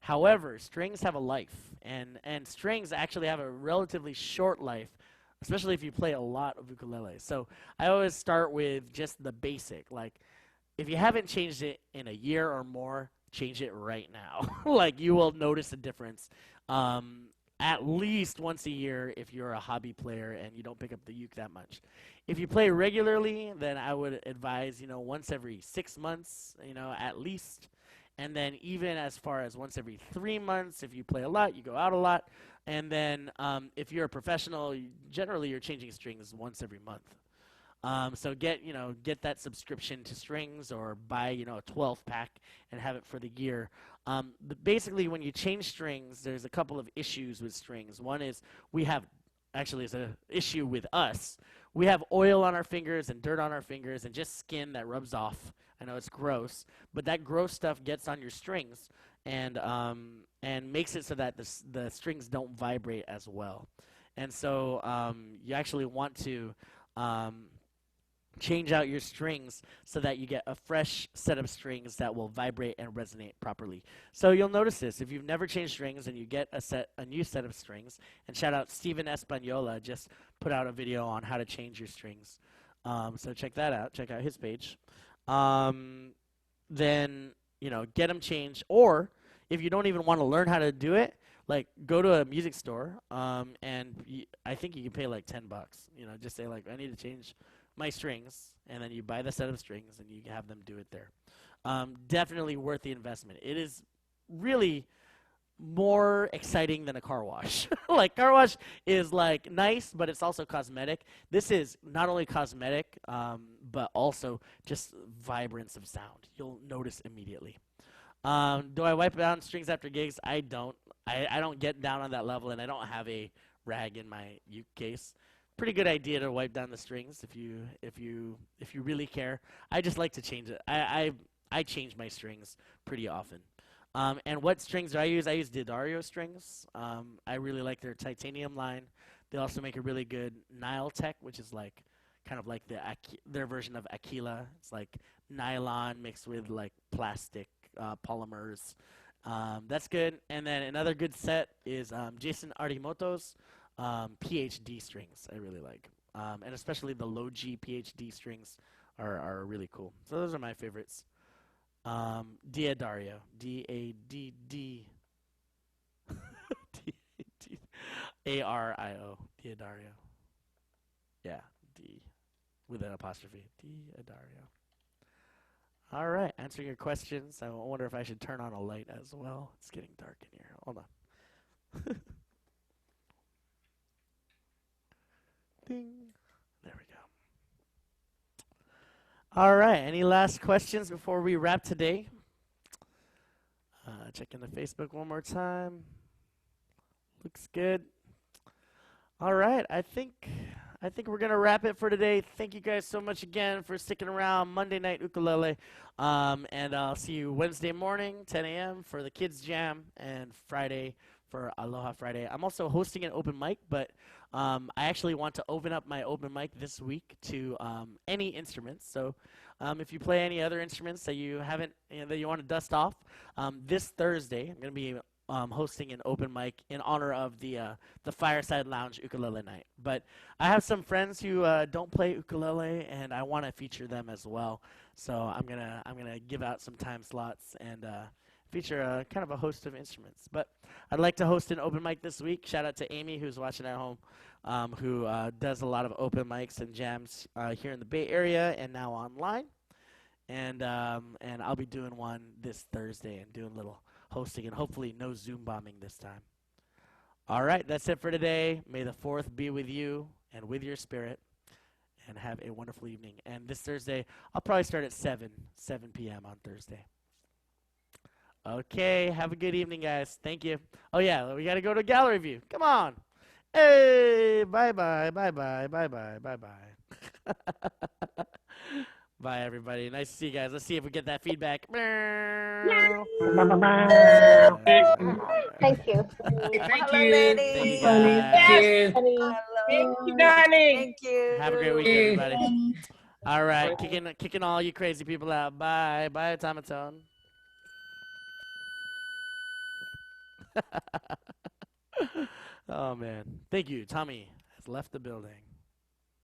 However, strings have a life, and strings actually have a relatively short life, especially if you play a lot of ukulele. So I always start with just the basic. Like, if you haven't changed it in a year or more, change it right now. Like, you will notice a difference. At least once a year if you're a hobby player and you don't pick up the uke that much. If you play regularly, then I would advise, once every 6 months, at least. And then even as far as once every 3 months, if you play a lot, you go out a lot, And then if you're a professional, generally you're changing strings once every month. So get that subscription to strings, or buy a 12 pack and have it for the year. Basically, when you change strings, there's a couple of issues with strings. One is we have actually is an issue with us. We have oil on our fingers and dirt on our fingers and just skin that rubs off. I know it's gross, but that gross stuff gets on your strings and makes it so that the strings don't vibrate as well. And so you actually want to change out your strings so that you get a fresh set of strings that will vibrate and resonate properly. So you'll notice this if you've never changed strings and you get a new set of strings. And shout out Steven Espanola, just put out a video on how to change your strings. So check that out. Check out his page. Then get them changed. Or if you don't even want to learn how to do it, like go to a music store, and I think you can pay like $10. Just say like I need to change my strings, and then you buy the set of strings and you have them do it there. Definitely worth the investment. It is really more exciting than a car wash. Like car wash is like nice, but it's also cosmetic. This is not only cosmetic, but also just vibrance of sound. You'll notice immediately. Do I wipe down strings after gigs? I don't. I don't get down on that level, and I don't have a rag in my uke case. Pretty good idea to wipe down the strings if you really care. I just like to change it. I change my strings pretty often. And what strings do I use? I use D'Addario strings. I really like their titanium line. They also make a really good Nile Tech, which is like kind of like their version of Aquila. It's like nylon mixed with like plastic polymers. That's good. And then another good set is Jason Artimoto's PhD strings. I really like, and especially the low G PhD strings are really cool. So those are my favorites. D'Addario, D-A-D-D D-A-D-A-R-I-O, D'Addario. Yeah, D with an apostrophe. D'Addario. All right, answering your questions. I wonder if I should turn on a light as well. It's getting dark in here. Hold on. Ding. There we go. All right, any last questions before we wrap today? Checking the Facebook one more time. Looks good. All right, I think we're gonna wrap it for today. Thank you guys so much again for sticking around. Monday Night Ukulele, and I'll see you Wednesday morning, 10 a.m. for the Kids Jam, and Friday for Aloha Friday. I'm also hosting an open mic, but I actually want to open up my open mic this week to any instruments. So if you play any other instruments that you haven't, that you want to dust off, this Thursday I'm going to be hosting an open mic in honor of the Fireside Lounge Ukulele Night. But I have some friends who don't play ukulele, and I want to feature them as well. So I'm gonna give out some time slots and feature kind of a host of instruments. But I'd like to host an open mic this week. Shout out to Amy, who's watching at home, who does a lot of open mics and jams here in the Bay Area and now online. And I'll be doing one this Thursday and doing a little hosting, and hopefully no Zoom bombing this time. All right, that's it for today. May the 4th be with you and with your spirit, and have a wonderful evening. And this Thursday, I'll probably start at 7 p.m. on Thursday. Okay, have a good evening, guys. Thank you. Oh, yeah, we got to go to gallery view. Come on. Hey, bye-bye, bye-bye, bye-bye, bye-bye. Bye, everybody. Nice to see you guys. Let's see if we get that feedback. Thank you. Thank Hello, you. ladies. Thank you, Thank guys. you. Honey. Thank Hello. you, darling. Thank you. Have a great week, Hey. everybody. All right, kicking all you crazy people out. Bye. Bye, otamatone. Oh, man. Thank you. Tommy has left the building.